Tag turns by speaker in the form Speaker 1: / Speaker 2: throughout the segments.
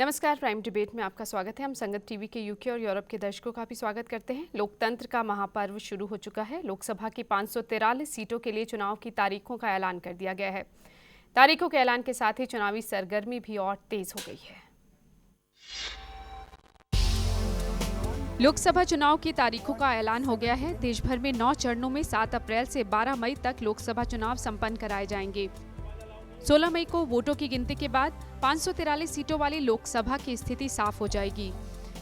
Speaker 1: नमस्कार, prime debate में आपका स्वागत है। हम संगत टीवी के यूके और यूरोप के दर्शकों का भी स्वागत करते हैं। लोकतंत्र का महापर्व शुरू हो चुका है। लोकसभा की 543 सीटों के लिए चुनाव की तारीखों का ऐलान कर दिया गया है। तारीखों के ऐलान के साथ ही चुनावी सरगर्मी भी और तेज हो गई है। लोकसभा चुनाव की तारीखों का ऐलान हो गया है। देश भर में 9 चरणों में 7 अप्रैल से 12 मई तक लोकसभा चुनाव संपन्न कराए जाएंगे। 16 मई को वोटों की गिनती के बाद 543 सीटों वाली लोकसभा की स्थिति साफ हो जाएगी।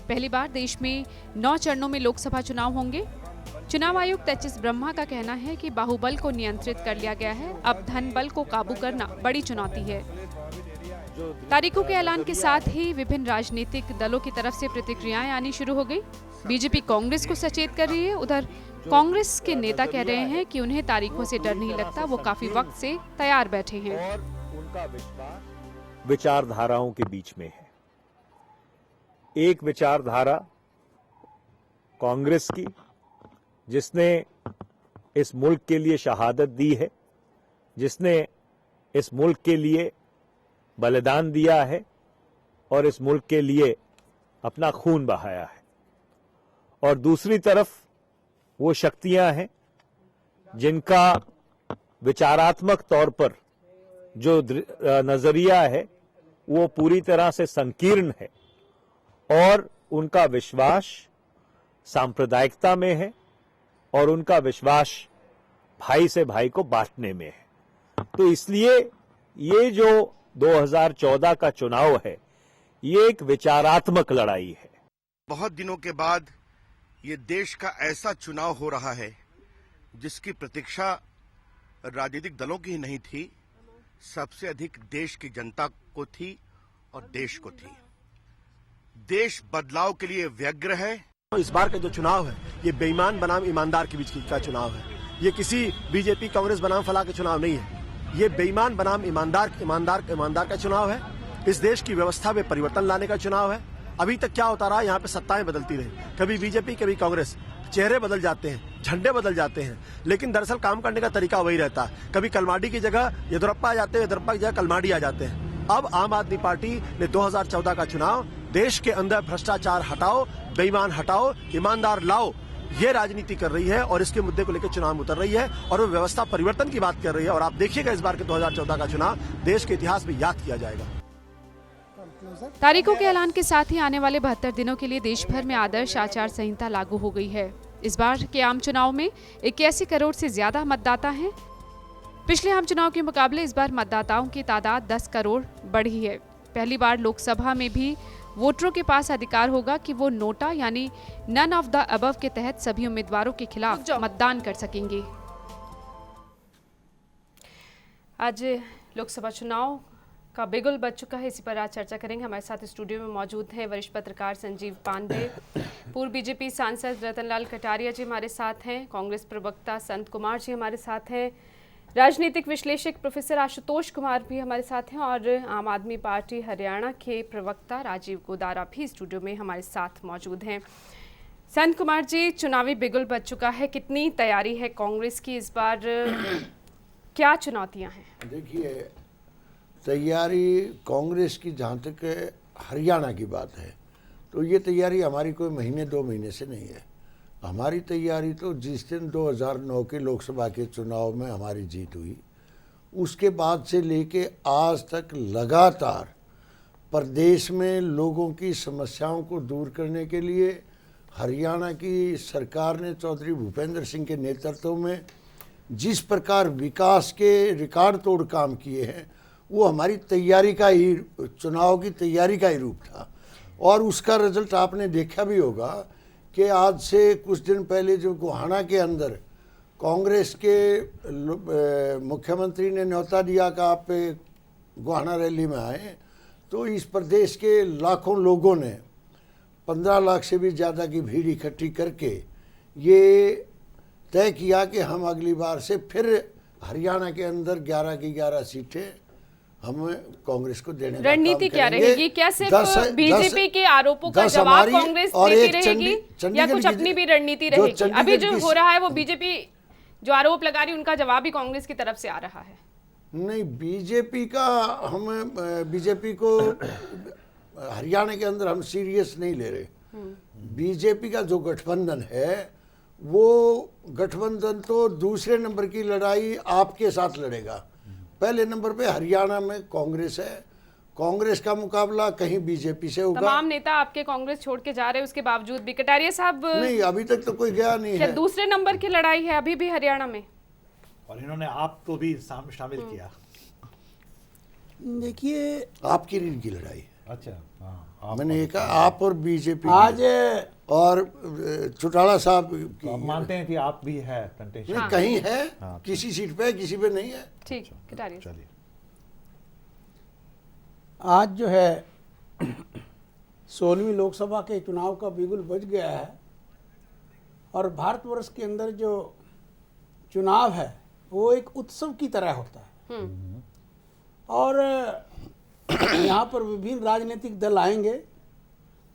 Speaker 1: पहली बार देश में 9 चरणों में लोकसभा चुनाव होंगे। चुनाव आयुक्त एच.एस. ब्रह्मा का कहना है कि बाहुबल को नियंत्रित कर लिया गया है, अब धन बल को काबू करना बड़ी चुनौती है। तारीखों के ऐलान के साथ ही विभिन्न राजनीतिक दलों की तरफ से प्रतिक्रियाएं आनी शुरू हो गई। बीजेपी कांग्रेस को सचेत कर रही है। उधर कांग्रेस के नेता कह रहे हैं कि उन्हें तारीखों से डर नहीं लगता, वो काफी वक्त से तैयार बैठे हैं।
Speaker 2: और उनका विश्वास विचारधाराओं के बीच में है। एक विचारधारा कांग्रेस की, जिसने इस मुल्क के लिए शहादत दी है, जिसने इस मुल्क के लिए बलिदान दिया है और इस मुल्क के लिए अपना खून बहाया है। और दूसरी तरफ वो शक्तियां हैं जिनका विचारात्मक तौर पर जो नजरिया है वो पूरी तरह से संकीर्ण है और उनका विश्वास सांप्रदायिकता में है और उनका विश्वास भाई से भाई को बांटने में है। तो इसलिए ये जो 2014 का चुनाव है, ये एक विचारात्मक लड़ाई है।
Speaker 3: बहुत दिनों के बाद ये देश का ऐसा चुनाव हो रहा है जिसकी प्रतीक्षा राजनीतिक दलों की ही नहीं थी, सबसे अधिक देश की जनता को थी और देश को थी। देश बदलाव के लिए व्यग्र है।
Speaker 4: इस बार का जो चुनाव है ये बेईमान बनाम ईमानदार के बीच का चुनाव है। ये किसी बीजेपी कांग्रेस बनाम फलाह का चुनाव नहीं है। ये बेईमान बनाम ईमानदार का चुनाव है। इस देश की व्यवस्था में परिवर्तन लाने का चुनाव है। अभी तक क्या होता रहा, यहाँ पे सत्ताएं बदलती रही, कभी बीजेपी कभी कांग्रेस, चेहरे बदल जाते हैं, झंडे बदल जाते हैं, लेकिन दरअसल काम करने का तरीका वही रहता है। कभी कलमाडी की जगह येदियुरप्पा आ जाते हैं, येदियुरप्पा की जगह कलमाडी आ जाते हैं। अब आम आदमी पार्टी ने 2014 का चुनाव देश के अंदर भ्रष्टाचार हटाओ, बेईमान हटाओ, ईमानदार लाओ, ये राजनीति कर रही है और इसके मुद्दे को लेकर चुनाव में उतर रही है और वो व्यवस्था परिवर्तन की बात कर रही है। और आप देखिएगा इस बार के 2014 का चुनाव देश के इतिहास में याद किया जाएगा।
Speaker 1: तारीखों के ऐलान के साथ ही आने वाले 72 दिनों के लिए देश भर में आदर्श आचार संहिता लागू हो गई है। इस बार के आम चुनाव में 81 करोड़ से ज्यादा मतदाता हैं। पिछले आम चुनाव के मुकाबले इस बार मतदाताओं की तादाद 10 करोड़ बढ़ी है। पहली बार लोकसभा में भी वोटरों के पास अधिकार होगा कि वो नोटा यानी नन ऑफ द अबव के तहत सभी उम्मीदवारों के खिलाफ मतदान कर सकेंगे। आज लोकसभा चुनाव का बिगुल बज चुका है, इसी पर आज चर्चा करेंगे। हमारे साथ स्टूडियो में मौजूद हैं वरिष्ठ पत्रकार संजीव पांडे, पूर्व बीजेपी सांसद रतनलाल कटारिया जी हमारे साथ हैं, कांग्रेस प्रवक्ता संत कुमार जी हमारे साथ हैं, राजनीतिक विश्लेषक प्रोफेसर आशुतोष कुमार भी हमारे साथ हैं और आम आदमी पार्टी हरियाणा के प्रवक्ता राजीव गोदारा भी स्टूडियो में हमारे साथ मौजूद हैं। संत कुमार जी, चुनावी बिगुल बज चुका है, कितनी तैयारी है कांग्रेस की इस बार, क्या चुनौतियां हैं?
Speaker 5: देखिए, तैयारी कांग्रेस की जहाँ तक हरियाणा की बात है तो ये तैयारी हमारी कोई महीने 2 महीने से नहीं है। हमारी तैयारी तो जिस दिन 2009 के लोकसभा के चुनाव में हमारी जीत हुई उसके बाद से लेके आज तक लगातार प्रदेश में लोगों की समस्याओं को दूर करने के लिए हरियाणा की सरकार ने चौधरी भूपेंद्र सिंह के नेतृत्व में जिस प्रकार विकास के रिकॉर्ड तोड़ काम किए हैं वो हमारी तैयारी का ही, चुनाव की तैयारी का ही रूप था। और उसका रिजल्ट आपने देखा भी होगा कि आज से कुछ दिन पहले जो गोहाना के अंदर कांग्रेस के मुख्यमंत्री ने न्योता दिया कि आप गोहाना रैली में आए, तो इस प्रदेश के लाखों लोगों ने 15 लाख से भी ज़्यादा की भीड़ इकट्ठी करके ये तय किया कि हम अगली बार से फिर हरियाणा के अंदर 11 की 11 सीटें हम कांग्रेस को देने का
Speaker 1: रणनीति क्या रहेगी? क्या सिर्फ बीजेपी के आरोपों का जवाब कांग्रेस देती रहेगी या कुछ अपनी भी रणनीति रहेगी? अभी जो हो रहा है वो बीजेपी जो आरोप लगा रही उनका जवाब भी कांग्रेस की तरफ से आ रहा है।
Speaker 5: नहीं, बीजेपी का हम बीजेपी को हरियाणा के अंदर हम सीरियस नहीं ले रहे। बीजेपी का जो गठबंधन है वो गठबंधन तो दूसरे नंबर की लड़ाई आपके साथ लड़ेगा। पहले नंबर पे हरियाणा में कांग्रेस है, कांग्रेस का मुकाबला कहीं बीजेपी से होगा।
Speaker 1: तमाम नेता आपके कांग्रेस छोड़ के जा रहे हैं, उसके बावजूद भी कटारिया साहब
Speaker 5: नहीं, अभी तक तो कोई गया नहीं है।
Speaker 1: दूसरे नंबर की लड़ाई है अभी भी हरियाणा में,
Speaker 6: और इन्होंने आपको भी शामिल किया।
Speaker 7: देखिए,
Speaker 5: आपकी रीढ़ की लड़ाई है।
Speaker 6: अच्छा, हाँ,
Speaker 5: मैंने ये कहा आप और बीजेपी
Speaker 7: आज
Speaker 5: और चौटाला साहब
Speaker 6: तो आप मानते हैं कि आप भी है कंटेस्ट?
Speaker 5: नहीं, कहीं है,
Speaker 6: हाँ,
Speaker 5: किसी सीट पे है, किसी पे नहीं है।
Speaker 1: ठीक कटारिया।
Speaker 6: चलिए,
Speaker 7: आज जो है 16वीं लोकसभा के चुनाव का बिगुल बज गया है और भारतवर्ष के अंदर जो चुनाव है वो एक उत्सव की तरह होता है। और यहाँ पर विभिन्न राजनीतिक दल आएंगे।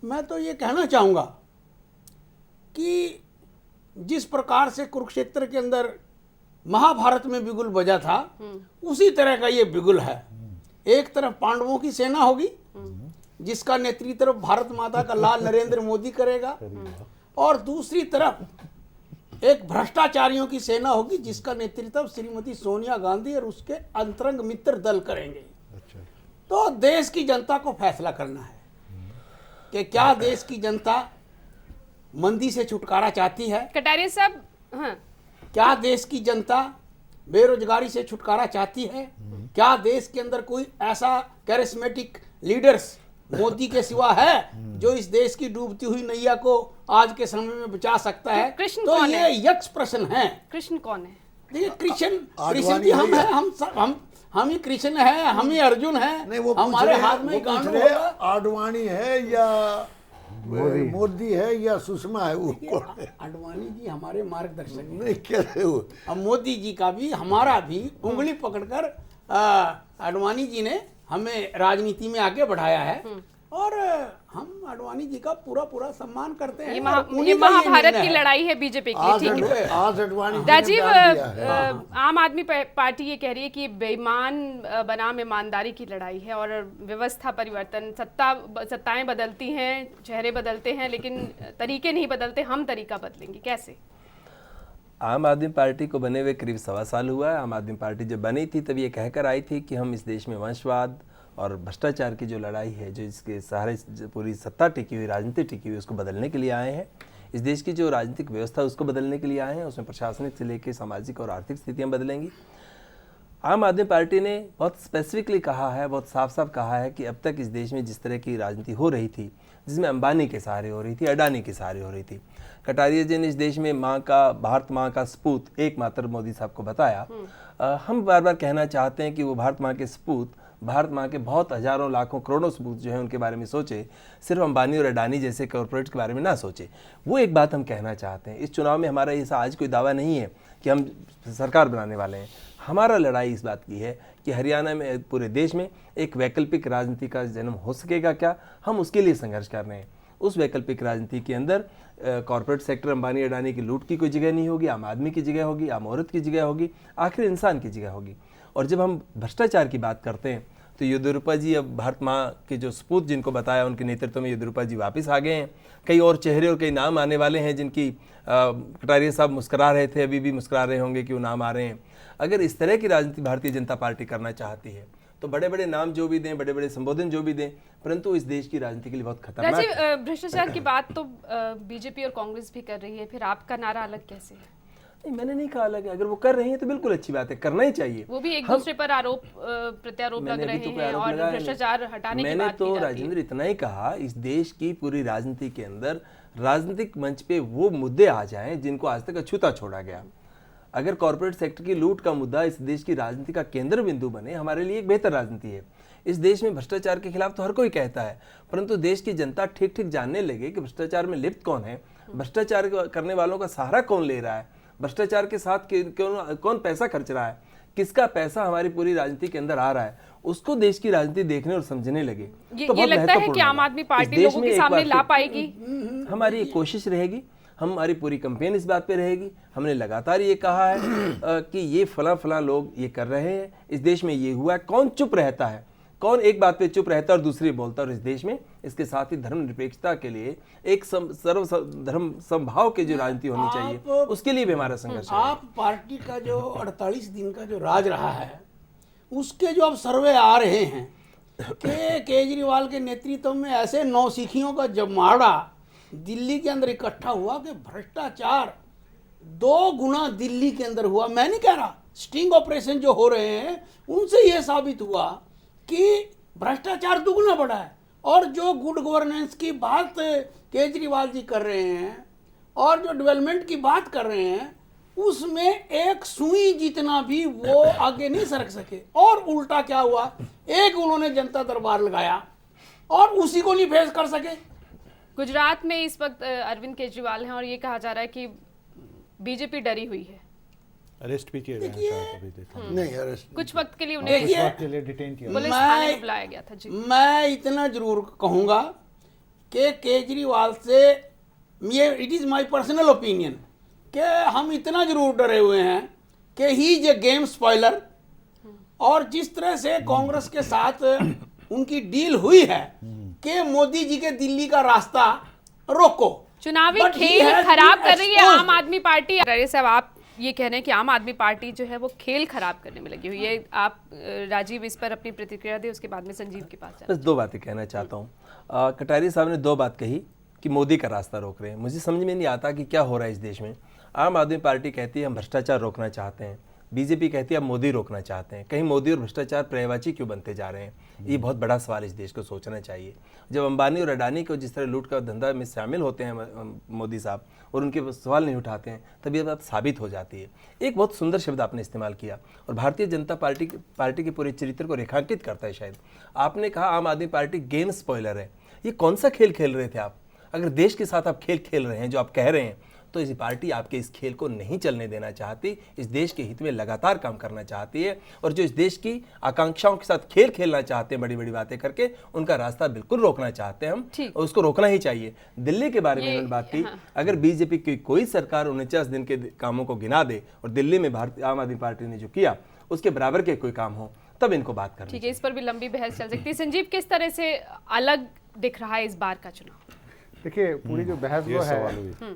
Speaker 7: मैं तो ये कहना चाहूँगा कि जिस प्रकार से कुरुक्षेत्र के अंदर महाभारत में बिगुल बजा था, उसी तरह का ये बिगुल है। एक तरफ पांडवों की सेना होगी जिसका नेतृत्व भारत माता का लाल नरेंद्र मोदी करेगा, और दूसरी तरफ एक भ्रष्टाचारियों की सेना होगी जिसका नेतृत्व श्रीमती सोनिया गांधी और उसके अंतरंग मित्र दल करेंगे। तो देश की जनता को फैसला करना है कि क्या देश की जनता मंदी से छुटकारा चाहती है,
Speaker 1: कटारिया साहब। हाँ,
Speaker 7: क्या देश की जनता बेरोजगारी से छुटकारा चाहती है, क्या देश के अंदर कोई ऐसा कैरिस्मेटिक लीडर्स मोदी के सिवा है जो इस देश की डूबती हुई नैया को आज के समय में बचा सकता है?
Speaker 1: कृष्ण
Speaker 7: तो
Speaker 1: कौन
Speaker 7: ये
Speaker 1: है?
Speaker 7: यक्ष प्रश्न है।
Speaker 1: कृष्ण कौन है?
Speaker 7: देखिए, कृष्ण
Speaker 5: आडवाणी
Speaker 7: भी हम
Speaker 5: है
Speaker 7: है, हम ही कृष्ण है, हम ही अर्जुन है।
Speaker 5: नहीं, वो
Speaker 7: हमारे हाथ में गांडू होगा।
Speaker 5: आडवाणी है या मोदी है या सुषमा है, वो कौन है?
Speaker 7: आडवाणी जी हमारे मार्गदर्शक हैं।
Speaker 5: नहीं, कह रहे हो।
Speaker 7: अब मोदी जी का भी हमारा भी उंगली पकड़कर आडवाणी जी ने हमें राजनीति में आगे बढ़ाया है और हम आडवाणी जी का पूरा सम्मान करते हैं।
Speaker 1: ये
Speaker 7: उन्हीं का ये
Speaker 1: महाभारत
Speaker 7: निर्णय
Speaker 1: की
Speaker 7: है।
Speaker 1: लड़ाई है बीजेपी की।
Speaker 5: आज
Speaker 1: ठीक है
Speaker 5: आज अडवाणी जी ने
Speaker 1: राजीव,
Speaker 5: बयान दिया है।
Speaker 1: आम आदमी पार्टी ये कह रही है कि बेईमान बनाम ईमानदारी की लड़ाई है और व्यवस्था परिवर्तन, सत्ताएं बदलती हैं, चेहरे बदलते हैं, लेकिन तरीके नहीं बदलते। हम तरीका बदलेंगे कैसे?
Speaker 8: आम आदमी पार्टी को बने हुए करीब 1.25 साल हुआ है। आम आदमी पार्टी जब बनी थी तब ये कहकर आई थी कि हम इस देश में वंशवाद और भ्रष्टाचार की जो लड़ाई है, जो इसके सहारे पूरी सत्ता टिकी हुई, राजनीति टिकी हुई, उसको बदलने के लिए आए हैं। इस देश की जो राजनीतिक व्यवस्था है उसको बदलने के लिए आए हैं। उसमें प्रशासनिक से लेकर सामाजिक और आर्थिक स्थितियां बदलेंगी। आम आदमी पार्टी ने बहुत स्पेसिफिकली कहा है, बहुत साफ साफ कहा है कि अब तक इस देश में जिस तरह की राजनीति हो रही थी, जिसमें अंबानी के सहारे हो रही थी, अडानी के सहारे हो रही थी, कटारिया जी ने इस देश में भारत माँ का सपूत एकमात्र मोदी साहब को बताया। हम बार बार कहना चाहते हैं कि वो भारत माँ के सपूत, भारत माँ के बहुत हजारों लाखों करोड़ों सपूत जो है उनके बारे में सोचे, सिर्फ अंबानी और अडानी जैसे कॉरपोरेट्स के बारे में ना सोचे। वो एक बात हम कहना चाहते हैं। इस चुनाव में हमारा ऐसा आज कोई दावा नहीं है कि हम सरकार बनाने वाले हैं। हमारा लड़ाई इस बात की है कि हरियाणा में, पूरे देश में एक वैकल्पिक राजनीति का जन्म हो सकेगा क्या, हम उसके लिए संघर्ष कर रहे हैं। उस वैकल्पिक राजनीति के अंदर कॉर्पोरेट सेक्टर, अंबानी अडानी की लूट की कोई जगह नहीं होगी, आम आदमी की जगह होगी, आम औरत की जगह होगी, आखिर इंसान की जगह होगी। और जब हम भ्रष्टाचार की बात करते हैं तो येदियुरप्पा जी, अब भारत माँ के जो सपूत जिनको बताया उनके नेतृत्व में येदियुरप्पा जी वापस आ गए हैं। कई और चेहरे और कई नाम आने वाले हैं जिनकी कटारिया साहब मुस्करा रहे थे, अभी भी मुस्करा रहे होंगे कि वो नाम आ रहे हैं। अगर इस तरह की राजनीति भारतीय जनता पार्टी करना चाहती है तो बड़े बड़े नाम जो भी दें, बड़े बड़े संबोधन जो भी दें, परंतु इस देश की राजनीति के लिए बहुत खतरनाक है।
Speaker 1: भ्रष्टाचार की बात तो बीजेपी और कांग्रेस भी कर रही है, फिर आपका नारा अलग कैसे है?
Speaker 8: नहीं, मैंने नहीं कहा अलग है। अगर वो कर रही है तो बिल्कुल अच्छी बात है, करना ही चाहिए।
Speaker 1: वो भी एक दूसरे पर आरोप प्रत्यारोप लग रहे हैं और भ्रष्टाचार हटाने की बात की
Speaker 8: मैंने तो
Speaker 1: जाती है।
Speaker 8: राजेंद्र इतना ही कहा, इस देश की पूरी राजनीति के अंदर राजनीतिक मंच पे वो मुद्दे आ जाएं जिनको आज तक अछूता छोड़ा गया। अगर कॉर्पोरेट सेक्टर की लूट का मुद्दा इस देश की राजनीति का केंद्र बिंदु बने, हमारे लिए एक बेहतर राजनीति है। इस देश में भ्रष्टाचार के खिलाफ तो हर कोई कहता है, परंतु देश की जनता ठीक ठीक जानने लगे कि भ्रष्टाचार में लिप्त कौन है, भ्रष्टाचार करने वालों का सहारा कौन ले रहा है, भ्रष्टाचार के साथ कौन पैसा खर्च रहा है, किसका पैसा हमारी पूरी राजनीति के अंदर आ रहा है, उसको देश की राजनीति देखने और समझने लगे।
Speaker 1: ये लगता है कि आम आदमी पार्टी लोगों के सामने ला पाएगी।
Speaker 8: हमारी एक कोशिश रहेगी, हमारी पूरी कैंपेन इस बात पे रहेगी। हमने लगातार ये कहा है कि ये फला लोग ये कर रहे हैं, इस देश में ये हुआ है। कौन चुप रहता है, कौन एक बात पे चुप रहता है और दूसरी बोलता है, और इस देश में इसके साथ ही धर्मनिरपेक्षता के लिए एक धर्म समभाव की जो राजनीति होनी चाहिए, उसके लिए भी हमारा संघर्ष है।
Speaker 7: आप पार्टी का जो 48 दिन का जो राज रहा है, उसके जो अब सर्वे आ रहे हैं कि केजरीवाल के नेतृत्व में ऐसे नौसिखियों का जमावड़ा दिल्ली के अंदर इकट्ठा हुआ कि भ्रष्टाचार 2 गुना दिल्ली के अंदर हुआ। मैं नहीं कह रहा, स्टिंग ऑपरेशन जो हो रहे हैं उनसे यह साबित हुआ कि भ्रष्टाचार दुगना बढ़ा है। और जो गुड गवर्नेंस की बात केजरीवाल जी कर रहे हैं और जो डेवलपमेंट की बात कर रहे हैं, उसमें एक सुई जितना भी वो आगे नहीं सरक सके। और उल्टा क्या हुआ, एक उन्होंने जनता दरबार लगाया और उसी को नहीं फेस कर सके।
Speaker 1: गुजरात में इस वक्त अरविंद केजरीवाल हैं और ये कहा जा रहा है कि बीजेपी डरी हुई है।
Speaker 6: अरेस्ट भी किए गए हैं शायद, अभी देखा
Speaker 5: नहीं अरेस्ट
Speaker 1: कुछ वक्त के लिए
Speaker 6: कुछ
Speaker 1: उन्हें
Speaker 6: वक्त के लिए डिटेन किया।
Speaker 1: पुलिस थाने में बुलाया गया था। जी,
Speaker 7: मैं इतना जरूर कहूंगा कि केजरीवाल से ये it is my personal opinion कि हम इतना जरूर डरे हुए हैं कि he is a game spoiler. और जिस तरह से कांग्रेस के साथ उनकी डील हुई है कि मोदी जी के दिल्ली का रास्ता रोको,
Speaker 1: चुनावी
Speaker 7: But he
Speaker 1: खेल
Speaker 7: has
Speaker 1: खराब
Speaker 7: been
Speaker 1: कर रही है
Speaker 7: exposed.
Speaker 1: आम आदमी पार्टी। अरे साहब, आप ये कह रहे हैं कि आम आदमी पार्टी जो है वो खेल खराब करने में लगी हुई है। आप राजीव इस पर अपनी प्रतिक्रिया दें, उसके बाद में संजीव के पास जाएं।
Speaker 8: बस 2 बातें कहना चाहता हूँ। कटारिया साहब ने 2 बात कही कि मोदी का रास्ता रोक रहे हैं। मुझे समझ में नहीं आता कि क्या हो रहा है इस देश में। आम आदमी पार्टी कहती है हम भ्रष्टाचार रोकना चाहते हैं, बीजेपी कहती है हम मोदी रोकना चाहते हैं। कहीं मोदी और भ्रष्टाचार पर्यायवाची क्यों बनते जा रहे हैं? ये बहुत बड़ा सवाल इस देश को सोचना चाहिए। जब अंबानी और अडानी को जिस तरह लूट का धंधा में शामिल होते हैं मोदी साहब और उनके सवाल नहीं उठाते हैं, तब ये बात साबित हो जाती है। एक बहुत सुंदर शब्द आपने इस्तेमाल किया और भारतीय जनता पार्टी के पूरे चरित्र को रेखांकित करता है शायद। आपने कहा आम आदमी पार्टी गेम स्पॉइलर है। ये कौन सा खेल खेल रहे थे आप? अगर देश के साथ आप खेल खेल रहे हैं जो आप कह रहे हैं, तो इस पार्टी आपके इस खेल को नहीं चलने देना चाहती। इस देश के हित में लगातार काम करना चाहती है और जो इस देश की आकांक्षाओं के साथ खेल खेलना चाहते हैं, बड़ी बड़ी बातें करके, उनका रास्ता बिल्कुल रोकना चाहते हैं हम, और उसको रोकना ही चाहिए। दिल्ली के बारे में उन्होंने बात की। अगर बीजेपी की कोई सरकार 49 दिन के कामों को गिना दे और दिल्ली में आम आदमी पार्टी ने जो किया उसके बराबर के कोई काम हो, तब इनको बात करनी।
Speaker 1: ठीक है, इस पर भी लंबी बहस चल सकती है। संजीव, किस तरह से अलग दिख रहा है इस बार का चुनाव?
Speaker 9: देखिए, पूरी जो बहस जो है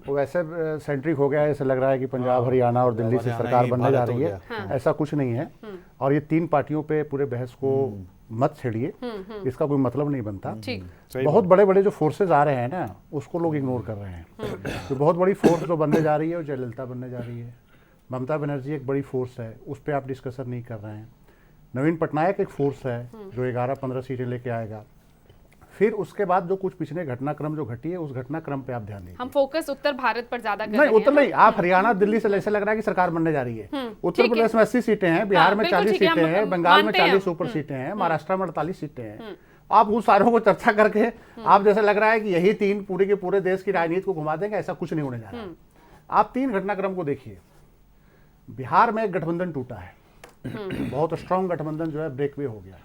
Speaker 9: वो वैसे सेंट्रिक हो गया है। ऐसा लग रहा है कि पंजाब, हरियाणा और दिल्ली से सरकार बनने जा रही है। ऐसा कुछ नहीं है। और ये 3 पार्टियों पे पूरे बहस को मत छेड़िए, इसका कोई मतलब नहीं बनता। बहुत बड़े बड़े जो फोर्सेज आ रहे हैं ना, उसको लोग इग्नोर कर रहे हैं। तो बहुत बड़ी फोर्स जो बनने जा रही है वो जयललिता बनने जा रही है। ममता बनर्जी एक बड़ी फोर्स है, उस पर आप डिस्कशन नहीं कर रहे हैं। नवीन पटनायक एक फोर्स है जो 11-15 सीटें लेके आएगा। फिर उसके बाद जो कुछ पिछले घटनाक्रम जो घटी है, उस घटनाक्रम पे आप ध्यान दीजिए।
Speaker 1: हम फोकस उत्तर भारत पर ज्यादा कर
Speaker 9: नहीं,
Speaker 1: रहे हैं।
Speaker 9: उत्तर नहीं, आप हरियाणा दिल्ली से ऐसे लग रहा है कि सरकार बनने जा रही है। उत्तर प्रदेश में 80 सीटें हैं, बिहार में 40 सीटें हैं, बंगाल में 40 ऊपर सीटें हैं, महाराष्ट्र में 48 सीटें हैं। आप उन सारों को चर्चा करके आप जैसे लग रहा है कि यही 3 पूरे के पूरे देश की राजनीति को घुमा देंगे, ऐसा कुछ नहीं होने जा रहा है। आप 3 घटनाक्रम को देखिए। बिहार में एक गठबंधन टूटा है, बहुत स्ट्रांग गठबंधन जो है ब्रेकवे हो गया।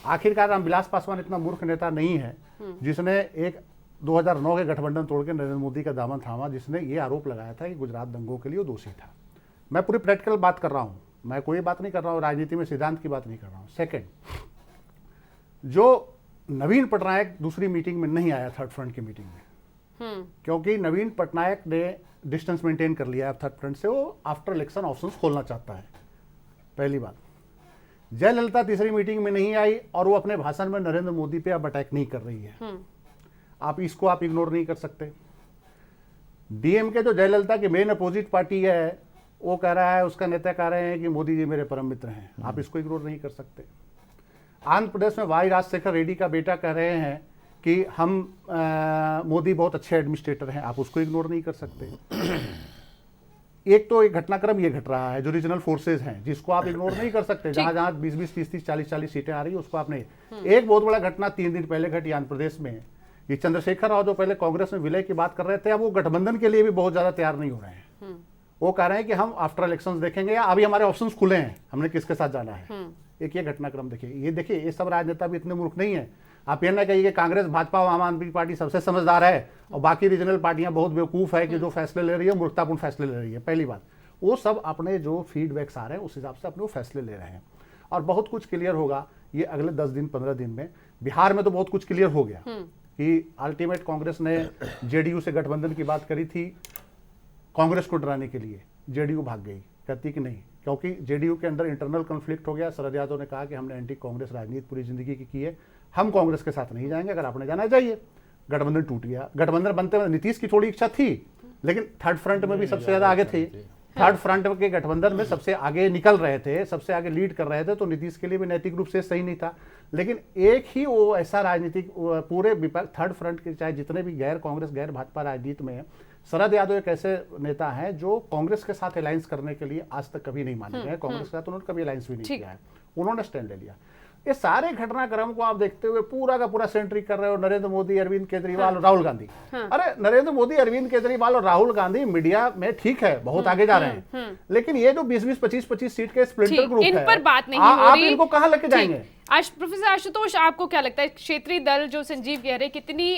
Speaker 9: आखिरकार रामविलास पासवान इतना मूर्ख नेता नहीं है जिसने एक 2009 के गठबंधन तोड़ के नरेंद्र मोदी का दामन थामा, जिसने ये आरोप लगाया था कि गुजरात दंगों के लिए वो दोषी था। मैं पूरी प्रैक्टिकल बात कर रहा हूँ, मैं कोई बात नहीं कर रहा हूँ राजनीति में सिद्धांत की बात नहीं कर रहा हूँ। सेकंड, जो नवीन पटनायक दूसरी मीटिंग में नहीं आया, थर्ड फ्रंट की मीटिंग में, क्योंकि नवीन पटनायक ने डिस्टेंस मेंटेन कर लिया है थर्ड फ्रंट से। वो आफ्टर इलेक्शन ऑप्शंस खोलना चाहता है, पहली बात। जयललिता तीसरी मीटिंग में नहीं आई और वो अपने भाषण में नरेंद्र मोदी पे अब अटैक नहीं कर रही है। आप इसको आप इग्नोर नहीं कर सकते। डीएमके जो जयललिता की मेन अपोजिट पार्टी है, वो कह रहा है, उसका नेता कह रहे हैं कि मोदी जी मेरे परम मित्र हैं। आप इसको इग्नोर नहीं कर सकते। आंध्र प्रदेश में वाई राजशेखर रेड्डी का बेटा कह रहे हैं कि हम मोदी बहुत अच्छे एडमिनिस्ट्रेटर हैं। आप उसको इग्नोर नहीं कर सकते। एक तो एक घटनाक्रम ये घट रहा है जो रीजनल फोर्सेज हैं, जिसको आप इग्नोर नहीं कर सकते। जहां जहां 20-20, 30-30, 40-40 सीटें आ रही है, उसको आपने। एक बहुत बड़ा घटना 3 दिन पहले घटी आंध्र प्रदेश में। ये चंद्रशेखर राव जो पहले कांग्रेस में विलय की बात कर रहे थे, अब वो गठबंधन के लिए भी बहुत ज्यादा तैयार नहीं हो रहे हैं। वो कह रहे हैं कि हम आफ्टर इलेक्शंस देखेंगे, या अभी हमारे ऑप्शंस खुले हैं, हमने किसके साथ जाना है। एक ये घटनाक्रम देखिए। ये देखिए, ये सब राजनेता भी इतने मूर्ख नहीं है। आप ये ना कहिए कि कांग्रेस, भाजपा और आम आदमी पार्टी सबसे समझदार है और बाकी रीजनल पार्टियां बहुत बेवकूफ है कि जो फैसले ले रही है, मूर्खतापूर्ण फैसले ले रही है। पहली बात, वो सब अपने जो फीडबैक्स आ रहे हैं उस हिसाब से अपने वो फैसले ले रहे हैं। और बहुत कुछ क्लियर होगा ये अगले 10 दिन 15 दिन में, बिहार में तो बहुत कुछ क्लियर हो गया कि अल्टीमेट कांग्रेस ने जेडीयू से गठबंधन की बात करी थी कांग्रेस को डराने के लिए, जेडीयू भाग गई, कहती कि नहीं, क्योंकि जेडीयू के अंदर इंटरनल कॉन्फ्लिक्ट हो गया। शरद यादव ने कहा कि हमने एंटी कांग्रेस राजनीति पूरी जिंदगी की है, हम कांग्रेस के साथ नहीं जाएंगे, अगर आपने जाना चाहिए। गठबंधन टूट गया। गठबंधन बनते हुए नीतीश की थोड़ी इच्छा थी, लेकिन थर्ड फ्रंट में भी सबसे ज्यादा आगे थे। थर्ड फ्रंट के गठबंधन में सबसे आगे निकल रहे थे, सबसे आगे लीड कर रहे थे, तो नीतीश के लिए भी नैतिक रूप से सही नहीं था। लेकिन एक ही वो ऐसा राजनीतिक पूरे थर्ड फ्रंट के चाहे जितने भी गैर कांग्रेस गैर भाजपा राजनीति में, शरद यादव एक ऐसे नेता हैं जो कांग्रेस के साथ अलायंस करने के लिए आज तक कभी नहीं माने गए। कांग्रेस के साथ उन्होंने कभी अलायंस भी नहीं किया है, उन्होंने स्टैंड ले लिया। ये सारे घटनाक्रम को आप देखते हुए पूरा का पूरा सेंट्रिक कर रहे हो नरेंद्र मोदी, अरविंद केजरीवाल और राहुल गांधी। अरे नरेंद्र मोदी, अरविंद केजरीवाल और राहुल गांधी मीडिया में ठीक है, बहुत आगे जा रहे हैं, लेकिन ये जो 20-20, 25-25 सीट के स्प्लिंटर ग्रुप है,
Speaker 1: इन पर बात नहीं हो
Speaker 9: आप
Speaker 1: रही।
Speaker 9: इनको कहां लेके जाएंगे?
Speaker 1: प्रोफेसर आशुतोष, आपको क्या लगता है क्षेत्रीय दल जो संजीव कह रहे कितनी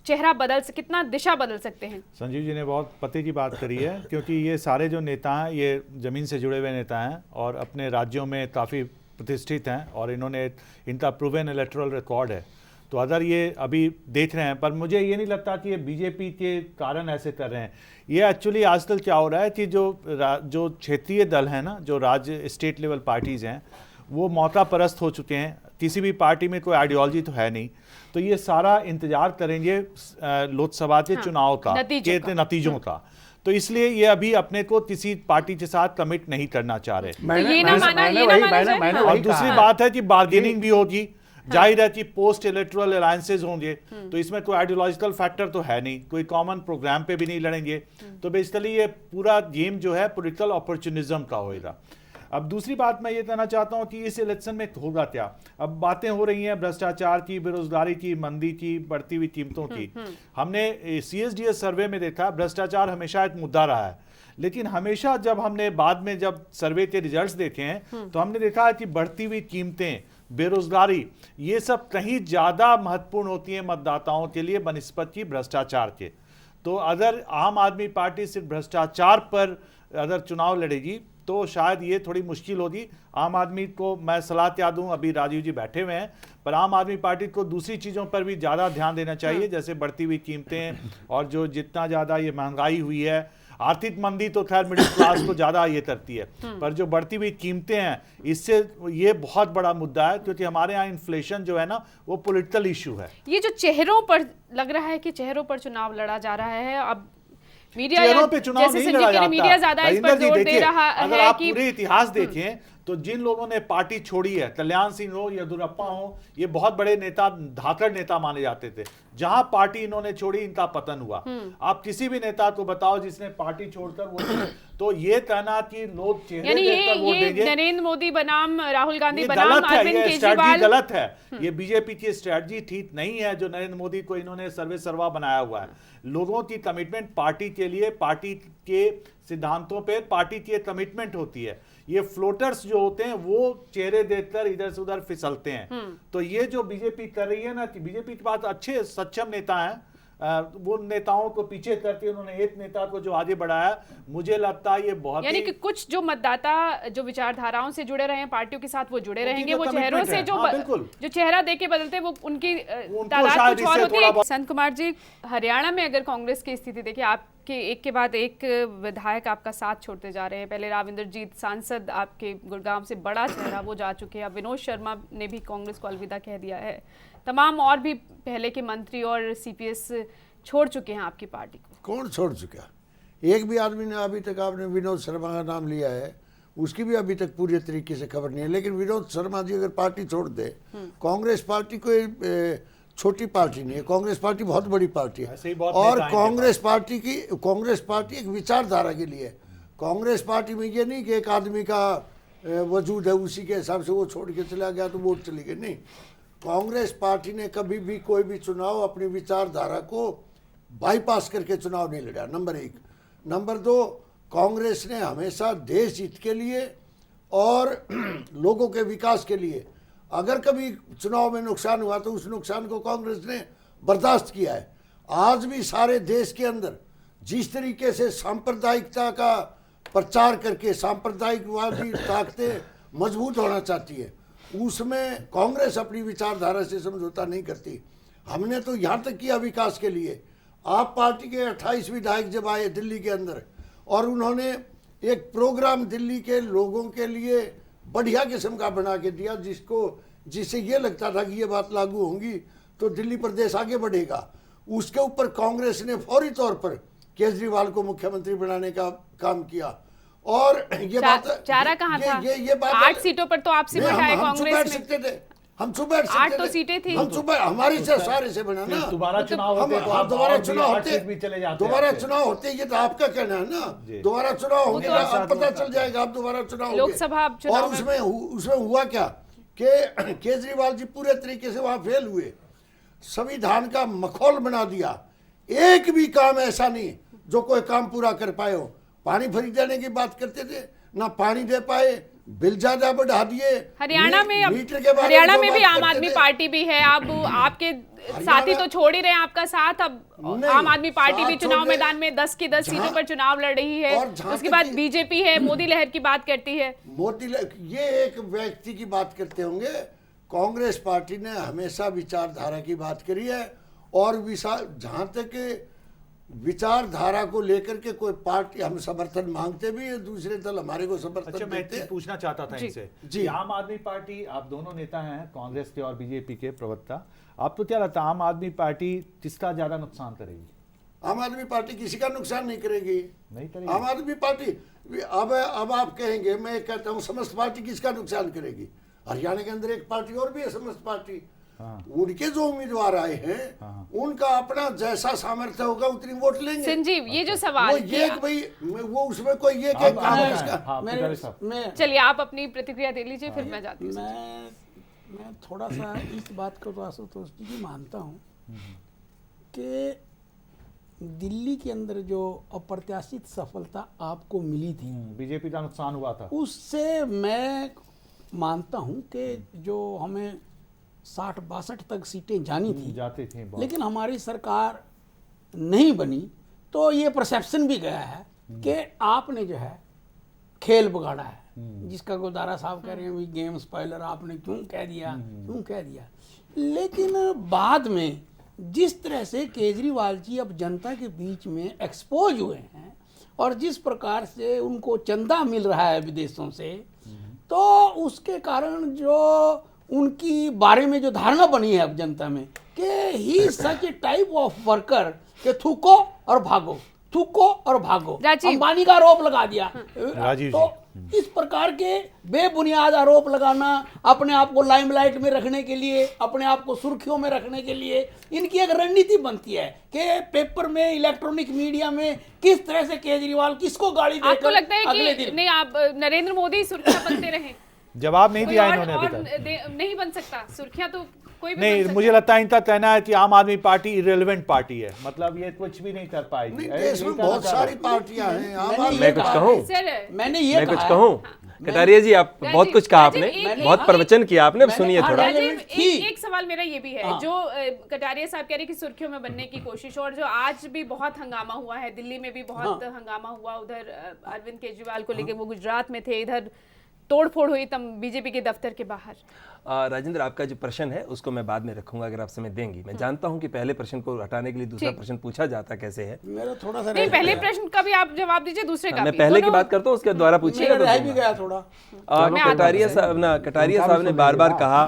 Speaker 1: चेहरा कितना दिशा बदल सकते हैं?
Speaker 6: संजीव जी ने बहुत पते की बात करी है, क्योंकि ये सारे जो नेता हैं ये जमीन से जुड़े हुए नेता हैं और अपने राज्यों में काफ़ी प्रतिष्ठित हैं और इनका प्रूवन इलेक्टोरल रिकॉर्ड है। तो अगर ये अभी देख रहे हैं, पर मुझे ये नहीं लगता कि ये बीजेपी के कारण ऐसे कर रहे हैं। ये एक्चुअली आजकल क्या हो रहा है कि जो क्षेत्रीय दल हैं ना, जो राज्य स्टेट लेवल पार्टीज़ हैं, वो मौका परस्त हो चुके हैं। किसी भी पार्टी में कोई आइडियोलॉजी तो है नहीं, तो ये सारा इंतजार करेंगे लोकसभा के चुनाव का, नतीजों का। तो इसलिए ये अभी अपने को किसी पार्टी के साथ कमिट नहीं करना चाह रहे। और दूसरी बात है कि बार्गेनिंग भी होगी, जाहिर है कि पोस्ट इलेक्टोरल अलायंसेज होंगे, तो इसमें कोई आइडियोलॉजिकल फैक्टर तो है नहीं, कोई कॉमन प्रोग्राम पे भी नहीं लड़ेंगे। तो बेसिकली ये पूरा गेम जो है पॉलिटिकल अपॉर्चुनिज्म का होगा। अब दूसरी बात मैं ये कहना चाहता हूं कि इस इलेक्शन में होगा क्या। अब बातें हो रही हैं भ्रष्टाचार की, बेरोजगारी की, मंदी की, बढ़ती हुई कीमतों की। हमने CSDS सर्वे में देखा भ्रष्टाचार हमेशा एक मुद्दा रहा है, लेकिन हमेशा जब हमने बाद में जब सर्वे के रिजल्ट्स देखे हैं तो हमने देखा है कि बढ़ती हुई कीमतें, बेरोजगारी, ये सब कहीं ज्यादा महत्वपूर्ण होती है मतदाताओं के लिए बनिस्बत की भ्रष्टाचार के। तो अगर आम आदमी पार्टी सिर्फ भ्रष्टाचार पर अगर चुनाव लड़ेगी तो शायद ये थोड़ी मुश्किल होगी। आम आदमी को मैं सलाह क्या दूं, अभी राजीव जी बैठे हुए हैं, पर आम आदमी पार्टी को दूसरी चीज़ों पर भी ज़्यादा ध्यान देना चाहिए, जैसे बढ़ती हुई कीमतें और जो जितना ज़्यादा ये महंगाई हुई है। आर्थिक मंदी तो खैर मिडिल क्लास को ज़्यादा ये करती है, पर जो बढ़ती हुई कीमतें हैं इससे ये बहुत बड़ा मुद्दा है, क्योंकि हमारे यहाँ इन्फ्लेशन जो है ना वो पॉलिटिकल इशू है।
Speaker 1: ये जो चेहरों पर लग रहा है कि चेहरों पर चुनाव लड़ा जा रहा है, अब मीडिया
Speaker 6: पे चुनाव नहीं लड़ा जाता।
Speaker 1: मीडिया ज्यादा इस पर जोर दे रहा है।
Speaker 6: अगर आप पूरे इतिहास देखें तो जिन लोगों ने पार्टी छोड़ी है, कल्याण सिंह हो, येदियुरप्पा हो, ये बहुत बड़े नेता, धाकड़ नेता माने जाते थे। जहां पार्टी इन्होंने छोड़ी इनका पतन हुआ। आप किसी भी नेता को बताओ जिसने पार्टी छोड़कर वो, तो ये कहना कि लोग चेहरे देखकर वोट देंगे,
Speaker 1: नरेंद्र मोदी बनाम राहुल गांधी बनाम
Speaker 6: गलत है,
Speaker 1: अरविंद
Speaker 6: ये
Speaker 1: केजरीवाल
Speaker 6: स्ट्रैटेजी गलत है। ये बीजेपी की स्ट्रैटेजी ठीक नहीं है जो नरेंद्र मोदी को इन्होंने सर्वे सर्वा बनाया हुआ है। लोगों की कमिटमेंट पार्टी के लिए, पार्टी के सिद्धांतों पे पार्टी की कमिटमेंट होती है। ये फ्लोटर्स जो होते हैं वो चेहरे देखकर इधर से उधर फिसलते हैं। तो ये जो बीजेपी कर रही है ना, कि बीजेपी के पास अच्छे सक्षम नेता हैं, वो नेताओं को पीछे करके उन्होंने एक नेता को जो आगे बढ़ाया, मुझे लगता है ये बहुत,
Speaker 1: यानी कि कुछ जो मतदाता जो विचारधाराओं से जुड़े रहे हैं पार्टियों के साथ वो जुड़े रहेंगे, वो चेहरों से जो चेहरा देके बदलते वो उनकी तादाद कुछ और होती है। संत कुमार जी, हरियाणा में अगर कांग्रेस की स्थिति देखिए, आपके एक के बाद एक विधायक आपका साथ छोड़ते जा रहे हैं। पहले राविंदरजीत सांसद आपके गुड़गांव से बड़ा चेहरा वो जा चुके हैं, अब विनोद शर्मा ने भी कांग्रेस को अलविदा कह दिया है, तमाम और भी पहले के मंत्री और CPS छोड़ चुके हैं आपकी पार्टी को।
Speaker 5: कौन छोड़ चुका? एक भी आदमी ने अभी तक, आपने विनोद शर्मा का नाम लिया है, उसकी भी अभी तक पूरी तरीके से खबर नहीं है। लेकिन विनोद शर्मा जी अगर पार्टी छोड़ दे, कांग्रेस पार्टी कोई छोटी पार्टी नहीं है, कांग्रेस पार्टी बहुत बड़ी पार्टी है। और कांग्रेस पार्टी एक विचारधारा के लिए, कांग्रेस पार्टी में ये नहीं कि एक आदमी का वजूद है उसी के हिसाब से वो छोड़ के चला गया तो वोट चली गई, नहीं। कांग्रेस पार्टी ने कभी भी कोई भी चुनाव अपनी विचारधारा को बाईपास करके चुनाव नहीं लड़ा, नंबर 1। नंबर 2, कांग्रेस ने हमेशा देश हित के लिए और लोगों के विकास के लिए, अगर कभी चुनाव में नुकसान हुआ तो उस नुकसान को कांग्रेस ने बर्दाश्त किया है। आज भी सारे देश के अंदर जिस तरीके से सांप्रदायिकता का प्रचार करके सांप्रदायिकवादी ताकतें मजबूत होना चाहती है, उसमें कांग्रेस अपनी विचारधारा से समझौता नहीं करती। हमने तो यहाँ तक किया विकास के लिए। आप पार्टी के 28 विधायक जब आए दिल्ली के अंदर और उन्होंने एक प्रोग्राम दिल्ली के लोगों के लिए बढ़िया किस्म का बना के दिया, जिससे ये लगता था कि ये बात लागू होंगी तो दिल्ली प्रदेश आगे बढ़ेगा। उसके ऊपर कांग्रेस ने फौरी तौर पर केजरीवाल को मुख्यमंत्री बनाने का काम किया। और ये बात
Speaker 1: चारा कहाँ था?
Speaker 5: ये बात
Speaker 1: 8 सीटों पर तो आपसे बैठाए कांग्रेस में।
Speaker 5: हम चुप बैठ सकते थे।
Speaker 1: 8 तो सीटें थी।
Speaker 5: हम चुप, हमारे से सारे से बना ना।
Speaker 6: दोबारा चुनाव होते तो
Speaker 5: हम दोबारा चुनाव होते,
Speaker 6: चले जाते।
Speaker 5: दोबारा चुनाव होते, ये तो आपका कहना है ना। दोबारा चुनाव होंगे ना, अब पता चल जाएगा। आप दोबारा चुनाव
Speaker 1: लोकसभा चुनाव
Speaker 5: और उसमें हुआ क्या कि केजरीवाल जी पूरे तरीके से वहां फेल हुए, संविधान का मखौल बना दिया। एक भी काम ऐसा नहीं जो कोई काम पूरा कर पाए हो। पानी फ्री देने की बात करते थे, ना पानी दे पाए, बिल ज्यादा बढ़ा दिए।
Speaker 1: हरियाणा में
Speaker 5: हरियाणा
Speaker 1: में भी आम आदमी पार्टी भी है। अब आपके साथी तो छोड़ ही रहे हैं आपका साथ। अब आम आदमी पार्टी भी चुनाव मैदान में 10 की 10 सीटों पर चुनाव लड़ रही है। उसके बाद बीजेपी है, मोदी लहर की बात करती है।
Speaker 5: मोदी ये एक व्यक्ति की बात करते होंगे। कांग्रेस पार्टी ने हमेशा विचारधारा की बात करी है और जहां तक विचारधारा को लेकर के कोई पार्टी हम समर्थन मांगते भी है, दूसरे दल हमारे को समर्थन
Speaker 6: अच्छा,
Speaker 5: देते हैं।
Speaker 6: मैं पूछना चाहता था इनसे जी, आम आदमी पार्टी, आप दोनों नेता हैं कांग्रेस के और बीजेपी के प्रवक्ता, आपको क्या लगता है आम आदमी पार्टी किसका ज्यादा नुकसान करेगी?
Speaker 5: आम आदमी पार्टी किसी का नुकसान नहीं करेगी।
Speaker 6: नहीं करेगी
Speaker 5: आम आदमी पार्टी। अब आप कहेंगे, मैं कहता हूँ समस्त पार्टी किसका नुकसान करेगी? हरियाणा के अंदर एक पार्टी और भी है, समस्त पार्टी। उनके जो उम्मीदवार आए हैं उनका अपना जैसा सामर्थ्य होगा उतनी वोट लेंगे।
Speaker 1: संजीव, ये जो सवाल
Speaker 5: वो उसमें कोई ये क्या काम है इसका?
Speaker 1: चलिए आप अपनी प्रतिक्रिया दे लीजिए, फिर मैं जाती हूँ।
Speaker 7: मैं थोड़ा सा इस बात को तो आशुतोष जी मानता हूँ कि दिल्ली के अंदर जो अप्रत्याशित सफलता आपको मिली थी,
Speaker 6: बीजेपी का नुकसान हुआ था,
Speaker 7: उससे मैं मानता हूँ कि जो हमें 60-62 तक सीटें जानी थी, लेकिन हमारी सरकार नहीं बनी, तो ये परसेप्शन भी गया है कि आपने जो है खेल बिगाड़ा है, जिसका गोदारा साहब कह रहे हैं भी गेम स्पॉइलर आपने क्यों कह दिया। लेकिन बाद में जिस तरह से केजरीवाल जी अब जनता के बीच में एक्सपोज हुए हैं और जिस प्रकार से उनको चंदा मिल रहा है विदेशों से, तो उसके कारण जो उनकी बारे में जो धारणा बनी है अब जनता में कि ही सच ए टाइप ऑफ वर्कर के थूको और भागो, थूको और भागो। अंबानी का आरोप लगा दिया। तो इस प्रकार के बेबुनियाद आरोप लगाना, अपने आप को लाइमलाइट में रखने के लिए, अपने आप को सुर्खियों में रखने के लिए इनकी एक रणनीति बनती है कि पेपर में, इलेक्ट्रॉनिक मीडिया में किस तरह से केजरीवाल किसको गाड़ी देकर
Speaker 1: आपको लगता है कि नहीं आप नरेंद्र मोदी सुर्खियां बनते रहे?
Speaker 6: जवाब नहीं दिया इन्होंने अभी तक।
Speaker 1: नहीं बन सकता सुर्खियां, तो कोई भी
Speaker 6: नहीं। मुझे लगता है इनका कहना है कि आम आदमी पार्टी इरेलेवेंट पार्टी है, मतलब ये कुछ भी नहीं कर पाएगी।
Speaker 5: देश में बहुत सारी पार्टियां हैं।
Speaker 8: मैं कुछ कहूँ,
Speaker 7: मैंने ये
Speaker 8: कुछ कहूँ, कटारिया जी आप बहुत कुछ कहा आपने, बहुत प्रवचन किया आपने, सुनिए थोड़ा।
Speaker 1: एक सवाल मेरा ये भी है, जो कटारिया साहब कह रहे कि सुर्खियों में बनने की कोशिश, और जो आज भी बहुत हंगामा हुआ है, दिल्ली में भी बहुत हंगामा हुआ, उधर अरविंद केजरीवाल को लेके वो गुजरात में थे, इधर तोड़फोड़ हुई तब बीजेपी के दफ्तर के बाहर।
Speaker 8: राजेंद्र, आपका जो प्रश्न है उसको मैं बाद में रखूंगा अगर आप समय देंगी। मैं जानता हूं कि पहले प्रश्न को हटाने के लिए दूसरा प्रश्न पूछा जाता कैसे है।
Speaker 7: मेरा थोड़ा सा
Speaker 1: नहीं, पहले प्रश्न का भी आप जवाब दीजिए, दूसरे का
Speaker 8: मैं पहले की बात करता हूं, उसके द्वारा पूछिएगा
Speaker 7: तो
Speaker 8: कटारिया साहब ने बार बार कहा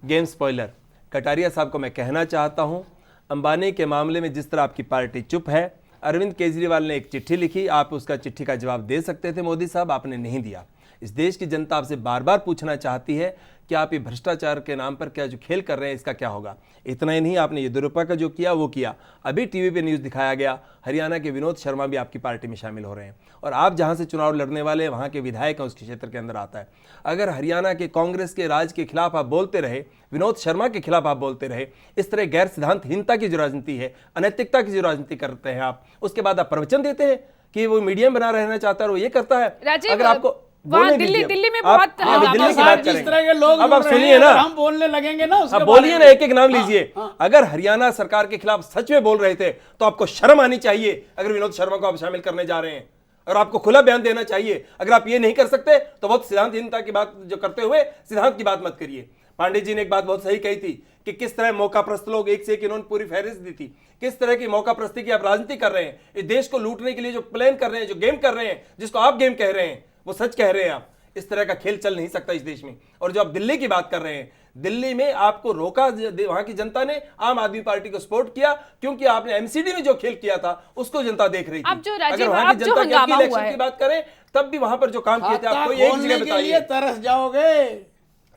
Speaker 8: गेम स्पॉइलर। कटारिया साहब को मैं कहना चाहता हूं, अंबानी के मामले में जिस तरह आपकी पार्टी चुप है, अरविंद केजरीवाल ने एक चिट्ठी लिखी, आप उसका चिट्ठी का जवाब दे सकते थे मोदी साहब, आपने नहीं दिया। इस देश की जनता आपसे बार बार पूछना चाहती है कि आप ये भ्रष्टाचार के नाम पर क्या जो खेल कर रहे हैं इसका क्या होगा। इतना ही नहीं, आपने येदियुरप्पा का जो किया वो किया। अभी टीवी पे न्यूज़ दिखाया गया, हरियाणा के विनोद शर्मा भी आपकी पार्टी में शामिल हो रहे हैं, और आप जहां से चुनाव लड़ने वाले हैं वहां के विधायक हैं, उसके क्षेत्र के अंदर आता है। अगर हरियाणा के कांग्रेस के राज के खिलाफ आप बोलते रहे, विनोद शर्मा के खिलाफ आप बोलते रहे, इस तरह गैर सिद्धांतहीनता की जो राजनीति है, अनैतिकता की जो राजनीति करते हैं आप, उसके बाद आप प्रवचन देते हैं कि वो मीडियम बना रहना चाहता है और ये करता है। अगर आपको
Speaker 1: दिल्ली में बहुत
Speaker 8: दिल्ली की बात
Speaker 7: जिस तरह के लोग
Speaker 8: अब आप सुनिए ना,
Speaker 7: हम बोलने लगेंगे ना,
Speaker 8: अब बोलिए ना, एक एक नाम लीजिए। अगर हरियाणा सरकार के खिलाफ सच में बोल रहे थे तो आपको शर्म आनी चाहिए। अगर विनोद शर्मा को आप शामिल करने जा रहे हैं, और आपको खुला बयान देना चाहिए। अगर आप ये नहीं कर सकते तो बहुत सिद्धांतहीनता की बात जो करते हुए सिद्धांत की बात मत करिए। पांडे जी ने एक बात बहुत सही कही थी कि किस तरह मौका प्रस्त लोग एक से एक, इन्होंने पूरी फहरिस्त दी थी किस तरह की मौका प्रस्ती की आप राजनीति कर रहे हैं। इस देश को लूटने के लिए जो प्लान कर रहे हैं, जो गेम कर रहे हैं, जिसको आप गेम कह रहे हैं, वो सच कह रहे हैं आप। इस तरह का खेल चल नहीं सकता इस देश में। और जो आप दिल्ली की बात कर रहे हैं, दिल्ली में आपको रोका, वहां की जनता ने आम आदमी पार्टी को सपोर्ट किया क्योंकि आपने एमसीडी में जो खेल किया था उसको जनता देख रही थी।
Speaker 1: अब जो राजीव,
Speaker 8: अगर वहां की जनता की इलेक्शन की बात करें तब भी वहां पर जो काम किए थे, आपको एक जगह बताइए।
Speaker 7: तरस जाओगे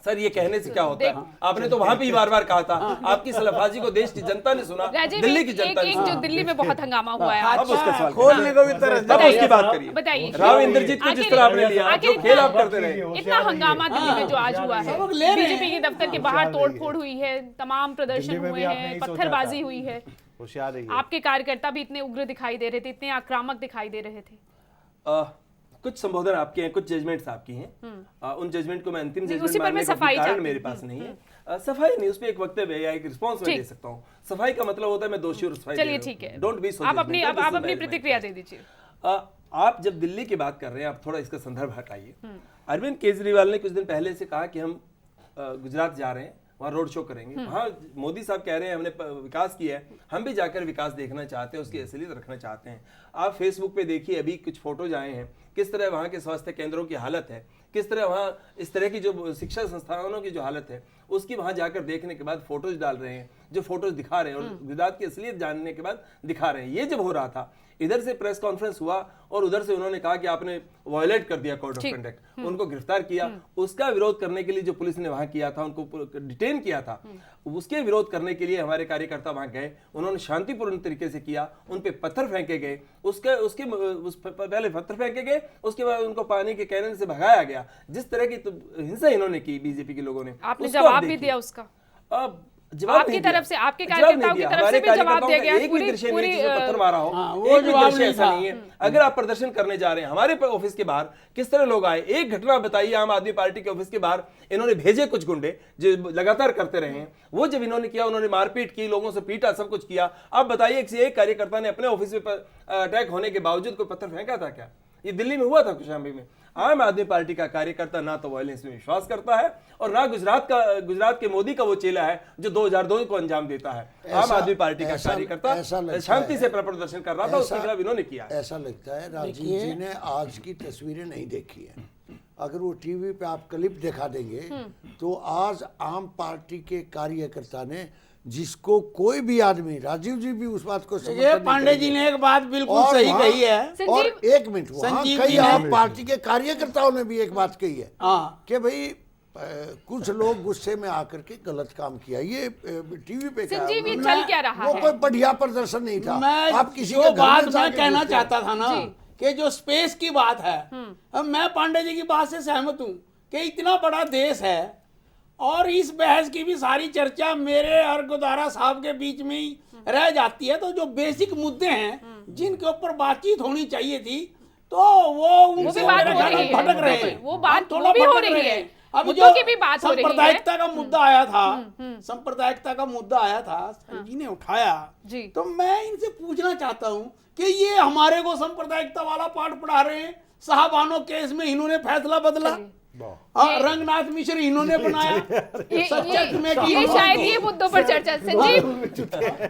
Speaker 8: सर, ये कहने से क्या होता है? आपने तो वहां पे ही बार बार कहा था। आपकी सलाफबाजी को देश की जनता ने सुना, दिल्ली की जनता ने सुना।
Speaker 1: जो दिल्ली में बहुत हंगामा हुआ है,
Speaker 8: अब उसका सवाल
Speaker 7: खोलने को भी तरस
Speaker 8: अब उसकी बात करिए।
Speaker 1: बताइए,
Speaker 8: राव इंद्रजीत को जिस तरह आपने लिया, जो खेल आप करते रहे,
Speaker 1: इतना हंगामा दिल्ली में जो आज हुआ है, बीजेपी के दफ्तर के बाहर तोड़फोड़ हुई है, तमाम प्रदर्शन हुए हैं, पत्थरबाजी हुई है, आपके कार्यकर्ता भी इतने उग्र दिखाई दे रहे थे, इतने आक्रामक दिखाई दे रहे थे।
Speaker 8: कुछ संबोधन आपके हैं, कुछ जजमेंट्स आपकी हैं। उन जजमेंट को मैं अंतिम जजमेंट
Speaker 1: उसी पर मैं
Speaker 8: मानने का
Speaker 1: सफाई
Speaker 8: कारण मेरे पास नहीं है। सफाई नहीं, उस पे एक वक्तव्य या एक रिस्पांस मैं दे सकता हूं। सफाई का मतलब होता है मैं दोषी और सफाई।
Speaker 1: चलिए ठीक है,
Speaker 8: डोंट बी सो।
Speaker 1: आप अपनी प्रतिक्रिया दे दीजिए।
Speaker 8: आप जब दिल्ली की बात कर रहे हैं, आप थोड़ा इसका संदर्भ हटाइए। अरविंद केजरीवाल ने कुछ दिन पहले से कहा कि हम गुजरात जा रहे हैं, वहाँ रोड शो करेंगे। वहाँ मोदी साहब कह रहे हैं हमने विकास किया है, हम भी जाकर विकास देखना चाहते हैं, उसकी असलियत रखना चाहते हैं। आप फेसबुक पे देखिए, अभी कुछ फोटोज आए हैं, किस तरह वहाँ के स्वास्थ्य केंद्रों की हालत है, किस तरह वहाँ इस तरह की जो शिक्षा संस्थानों की जो हालत है उसकी वहाँ जाकर देखने के बाद फोटोज डाल रहे हैं, जो फोटोज दिखा रहे हैं और गुजरात की असलियत जानने के बाद दिखा रहे हैं। ये जब हो रहा था, इधर से प्रेस कॉन्फ्रेंस हुआ और उधर से उन्होंने कहा कि आपने वायलेट कर दिया कोड ऑफ कंडक्ट, उनको गिरफ्तार किया। उसका विरोध करने के लिए जो पुलिस ने वहां किया था, उनको डिटेन किया था, उसके विरोध करने के लिए हमारे कार्यकर्ता वहां गए। उन्होंने शांतिपूर्ण तरीके से किया, उन पे पत्थर फेंके गए, पहले पत्थर फेंके गए, उसके बाद उनको पानी के कैनन से भगाया गया। जिस तरह की हिंसा इन्होंने की बीजेपी के लोगों ने,
Speaker 1: आपने जवाब भी दिया उसका। आपकी तरफ से, आपके कार्यकर्ताओं की तरफ से भी जवाब दिया गया।
Speaker 8: एक भी दृश्य नहीं जिसमें पत्थर मारा हो, एक भी दृश्य ऐसा नहीं है। अगर आप प्रदर्शन करने जा रहे हैं, हमारे ऑफिस के बाहर किस तरह लोग आए, एक घटना बताइए आम आदमी पार्टी के ऑफिस के बाहर इन्होंने भेजे कुछ गुंडे जो लगातार करते रहे हैं। वो जब इन्होंने किया, उन्होंने मारपीट की, लोगों से पीटा, सब कुछ किया। आप बताइए एक कार्यकर्ता ने अपने ऑफिस में अटैक होने के बावजूद कोई पत्थर फेंका था क्या? ये दिल्ली में हुआ था कौशाम्बी में। आम आदमी पार्टी का कार्यकर्ता ना तो वायलेंस में विश्वास करता है और ना गुजरात के मोदी का वो चेला है जो 2002 को अंजाम देता है। आम आदमी पार्टी का कार्यकर्ता शांति से प्रदर्शन कर रहा था, उसके खिलाफ इन्होंने किया।
Speaker 5: ऐसा लगता है राजीव जी ने आज की तस्वीरें नहीं देखी है। अगर वो टीवी पे आप क्लिप दिखा देंगे तो आज आम पार्टी के कार्यकर्ता ने, जिसको कोई भी आदमी, राजीव जी भी उस बात को
Speaker 7: ये पांडे जी ने एक बात बिल्कुल सही कही है।
Speaker 5: और एक मिनट, वहाँ कई आम पार्टी के कार्यकर्ताओं ने भी एक बात कही है कि भाई कुछ लोग गुस्से में आकर के गलत काम किया। ये टीवी पे
Speaker 1: संजीव, ये चल क्या रहा है?
Speaker 5: वो कोई बढ़िया प्रदर्शन नहीं था।
Speaker 7: आप किसी को बात मैं कहना चाहता था ना कि जो स्पेस की बात है, अब मैं पांडे जी की बात से सहमत हूँ कि इतना बड़ा देश है और इस बहस की भी सारी चर्चा मेरे और गोदारा साहब के बीच में ही रह जाती है। तो जो बेसिक मुद्दे हैं जिनके ऊपर बातचीत होनी चाहिए थी, तो वो उनसे भटक रहे हैं।
Speaker 1: वो बात थोड़ा भी हो रही है।
Speaker 7: अब जो सांप्रदायिकता का मुद्दा आया था, सांप्रदायिकता का मुद्दा आया था, जी ने उठाया, तो मैं इनसे पूछना चाहता हूँ कि ये हमारे को सांप्रदायिकता वाला पाठ पढ़ा रहे हैं। साहबानो केस में इन्होंने फैसला बदला, रंगनाथ मिश्र इन्होंने बनाया।
Speaker 1: ये शायद ये मुद्दों पर चर्चा। संजीव,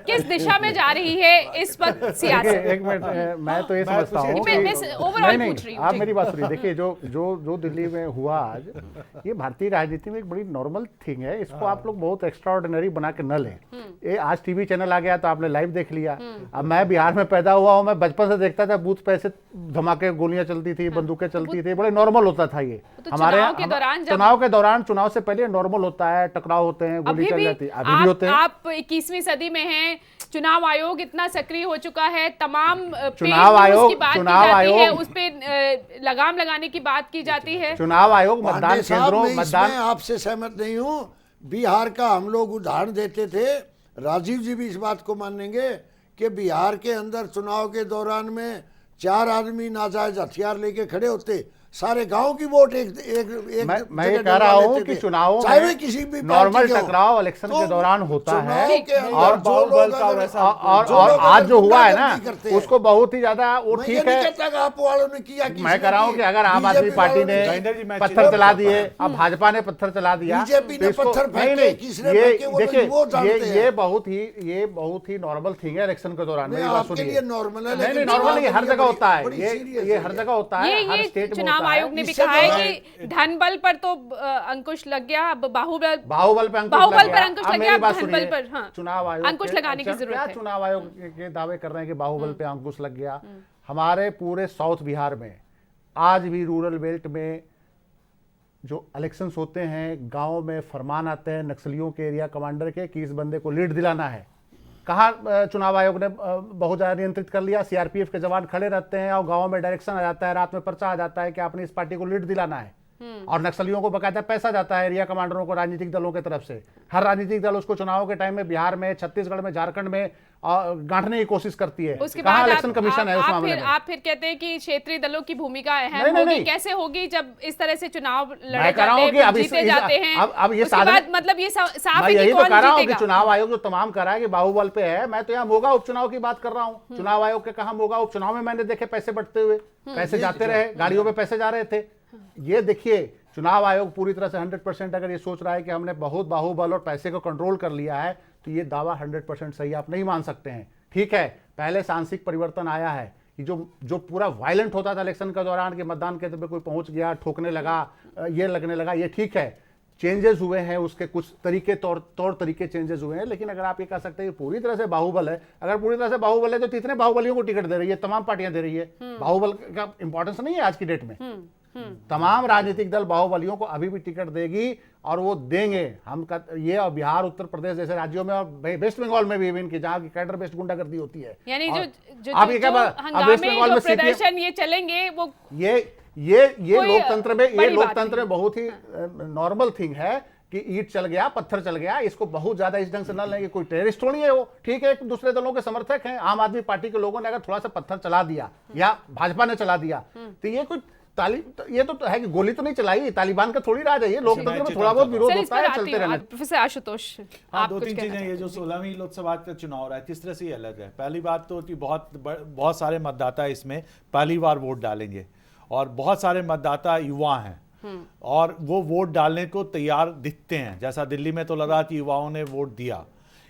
Speaker 1: किस दिशा में जा रही है इस वक्त सियासत?
Speaker 9: एक मिनट, मैं तो ये समझता हूँ, नहीं, आप मेरी बात सुनिए। देखिए, जो दिल्ली में हुआ आज, ये भारतीय राजनीति में एक बड़ी नॉर्मल थिंग है। इसको आप लोग बहुत एक्स्ट्राऑर्डिनरी बना के न लें। ये आज टीवी चैनल आ गया तो आपने लाइव देख लिया। अब मैं बिहार में पैदा हुआ हूँ, मैं बचपन से देखता था बूथ पे ऐसे धमाके, गोलियां चलती थी, बंदूकें चलती थी, बड़े नॉर्मल होता था ये। हमारे चुनाव के दौरान, चुनाव से पहले नॉर्मल होता है, टकराव होते हैं, गोली चल जाती है, अभी भी होते हैं।
Speaker 1: आप 21वीं सदी में हैं, चुनाव आयोग इतना सक्रिय हो चुका है, तमाम
Speaker 9: चुनाव आयोग
Speaker 1: उस पे लगाम लगाने की बात की जाती है।
Speaker 9: चुनाव आयोग मतदान केंद्रों,
Speaker 5: मतदान, आपसे सहमत नहीं हूँ। बिहार का हम लोग उदाहरण देते थे, राजीव जी भी इस बात को मानेंगे कि बिहार के अंदर चुनाव के दौरान में 4 आदमी नाजायज हथियार लेके खड़े होते, सारे गांव की वोट एक
Speaker 9: मैं ये कह रहा हूँ कि चुनावों
Speaker 5: चाहे वे
Speaker 9: में
Speaker 5: किसी भी
Speaker 9: नॉर्मल
Speaker 5: पार्टी के हों।
Speaker 9: टकराव इलेक्शन
Speaker 5: तो
Speaker 9: के दौरान होता है,
Speaker 5: चुनाव के अंदर
Speaker 9: और
Speaker 5: जो लोग अगर-
Speaker 9: और आज जो हुआ है ना
Speaker 5: गुंडागर्दी करते हैं।
Speaker 9: उसको बहुत ही ज्यादा वो
Speaker 5: मैं ये
Speaker 9: ठीक
Speaker 5: नहीं
Speaker 9: है।
Speaker 5: कहता कि आप वालों ने किया, किसी
Speaker 9: मैं
Speaker 5: ने
Speaker 9: कह रहा हूँ
Speaker 5: किया,
Speaker 9: कि अगर आम आदमी
Speaker 5: बीजेपी
Speaker 9: पार्टी
Speaker 5: वालों
Speaker 9: ने
Speaker 6: राजेंद्र जी, मैं
Speaker 9: पत्थर चला दिए, अब भाजपा ने पत्थर चला दिया,
Speaker 5: बीजेपी ने
Speaker 9: तो इसको-
Speaker 5: पत्थर फेंके,
Speaker 9: नहीं,
Speaker 5: किसने
Speaker 9: ये
Speaker 5: फेंके वो तो
Speaker 9: देखिए,
Speaker 5: वो जानते हैं।
Speaker 9: ये बहुत ही नॉर्मल थिंग है इलेक्शन के दौरान।
Speaker 5: नहीं,
Speaker 9: मेरी बात
Speaker 5: आपके
Speaker 9: सुनिए।
Speaker 5: लिए नॉर्मल है,
Speaker 9: नहीं
Speaker 5: लेकिन
Speaker 9: नॉर्मल नहीं, हर
Speaker 5: चुनाव
Speaker 9: जगह होता है,
Speaker 5: बड़ी serious
Speaker 9: ये
Speaker 5: है
Speaker 9: हर जगह होता है, हर
Speaker 1: ये
Speaker 9: स्टेट में
Speaker 1: चुनाव
Speaker 9: होता है।
Speaker 1: आयोग ने भी
Speaker 5: इससे
Speaker 1: कहा है
Speaker 5: तो
Speaker 1: कि धन बल पर तो अंकुश लग गया, अब बाहुबल
Speaker 9: बाहुबल पे अंकुश
Speaker 1: बाहुबल
Speaker 9: लग
Speaker 1: पर
Speaker 9: गया।
Speaker 1: अंकुश
Speaker 9: अब
Speaker 1: लग
Speaker 9: मेरी
Speaker 1: गया,
Speaker 9: बात
Speaker 1: अब
Speaker 9: सुनिए,
Speaker 1: धनबल पर, हाँ,
Speaker 9: चुनाव आयोग
Speaker 1: अंकुश लगाने की जरूरत
Speaker 9: क्या
Speaker 1: है।
Speaker 9: चुनाव आयोग के दावे कर रहे हैं कि बाहुबल पे अंकुश लग गया। हमारे पूरे साउथ बिहार में आज भी रूरल बेल्ट में जो इलेक्शंस होते हैं, गांव में फरमान आते हैं नक्सलियों के एरिया कमांडर के कि इस बंदे को लीड दिलाना है। कहाँ चुनाव आयोग ने बहुत ज़्यादा नियंत्रित कर लिया। सीआरपीएफ के जवान खड़े रहते हैं और गांव में डायरेक्शन आ जाता है, रात में पर्चा आ जाता है कि आपने इस पार्टी को लीड दिलाना है, और नक्सलियों को बकायदा पैसा जाता है एरिया कमांडरों को, राजनीतिक दलों की तरफ से। हर राजनीतिक दल उसको चुनाव के टाइम में बिहार में, छत्तीसगढ़ में, झारखंड में गांठने की कोशिश करती है।
Speaker 1: उसके
Speaker 9: कहाँ
Speaker 1: बाद
Speaker 9: इलेक्शन कमीशन है उस मामले में?
Speaker 1: आप फिर कहते हैं कि क्षेत्रीय दलों की भूमिका अहम
Speaker 9: नहीं,
Speaker 1: होगी।
Speaker 9: नहीं।
Speaker 1: कैसे होगी जब इस तरह से चुनाव लड़े
Speaker 9: मैं कह रहा हूं
Speaker 1: जाते
Speaker 9: कि
Speaker 1: हैं,
Speaker 9: अब
Speaker 1: जीते जाते हैं,
Speaker 9: अब ये
Speaker 1: उसके
Speaker 9: साधन-
Speaker 1: बाद मतलब ये साफ
Speaker 9: मैं
Speaker 1: है कि
Speaker 9: यही तो
Speaker 1: कौन
Speaker 9: कह रहा हूँ कि
Speaker 1: जीतेगा।
Speaker 9: चुनाव आयोग जो तमाम कर रहा है कि बाहुबल पे है, मैं तो यहाँ मोगा उपचुनाव की बात कर रहा हूँ। चुनाव आयोग के कहा मोगा उपचुनाव में मैंने देखे पैसे बढ़ते हुए, पैसे जाते रहे, गाड़ियों में पैसे जा रहे थे। ये देखिए, चुनाव आयोग पूरी तरह से 100% अगर ये सोच रहा है कि हमने बहुत बाहुबल और पैसे को कंट्रोल कर लिया है, तो ये दावा 100% सही आप नहीं मान सकते हैं। ठीक है, पहले सांसिक परिवर्तन आया है कि जो पूरा वायलेंट होता था इलेक्शन के दौरान कि मतदान केंद्र पे कोई पहुंच गया, ठोकने लगा, ये लगने लगा, ये ठीक है, चेंजेस हुए हैं, उसके कुछ तरीके तौर तरीके चेंजेस हुए हैं। लेकिन अगर आप ये कह सकते हैं कि पूरी तरह से बाहुबल है, अगर पूरी तरह से बाहुबल है तो कितने बाहुबलियों को टिकट दे रही है? तमाम पार्टियां दे रही है। बाहुबल का इंपॉर्टेंस नहीं है आज की डेट में। तमाम राजनीतिक दल बाहुबलियों को अभी भी टिकट देगी और वो देंगे। ये और बिहार, उत्तर प्रदेश जैसे राज्यों में और वेस्ट बंगाल में भी इवन की जहाँ की कैडर बेस्ड गुंडागर्दी होती है।
Speaker 1: यानी
Speaker 9: और
Speaker 1: जो
Speaker 9: आप ये क्या बात- अब वेस्ट
Speaker 1: हंगामे,
Speaker 9: बंगाल
Speaker 1: जो
Speaker 9: में CPM
Speaker 1: प्रदर्शन ये चलेंगे वो
Speaker 9: ये
Speaker 1: कोई
Speaker 9: लोकतंत्र में, ये
Speaker 1: बड़ी बात
Speaker 9: लोकतंत्र में बहुत ही नॉर्मल थिंग है कि ईंट चल गया, पत्थर चल गया। इसको बहुत ज्यादा इस ढंग से न लेंगे, कोई टेररिस्ट थोड़ी है वो। ठीक है, एक दूसरे दलों के समर्थक हैं। आम आदमी पार्टी के लोगों ने अगर थोड़ा सा पत्थर चला दिया या भाजपा ने चला दिया, तो ये कोई ये तो है कि गोली तो नहीं चलाई, तालिबान का थोड़ी राज है। ये लोकतंत्र में थोड़ा बहुत विरोध
Speaker 1: सर, इस
Speaker 9: होता
Speaker 1: पर
Speaker 9: है,
Speaker 1: आती
Speaker 9: चलते
Speaker 1: हूँ।
Speaker 9: रहने।
Speaker 1: प्रोफेसर आशुतोष,
Speaker 6: हाँ,
Speaker 1: आप
Speaker 6: दो
Speaker 1: कुछ
Speaker 6: तीन
Speaker 1: कहना
Speaker 6: चीजें, ये जो
Speaker 1: चाहते हैं?
Speaker 6: 16वीं लोकसभा का चुनाव हो रहा है, किस तरह से ये अलग है। पहली बात तो कि बहुत सारे मतदाता इसमें पहली बार वोट डालेंगे, और बहुत सारे मतदाता युवा हैं और वो वोट डालने को तैयार दिखते हैं। जैसा दिल्ली में तो लगा कि युवाओं ने वोट दिया।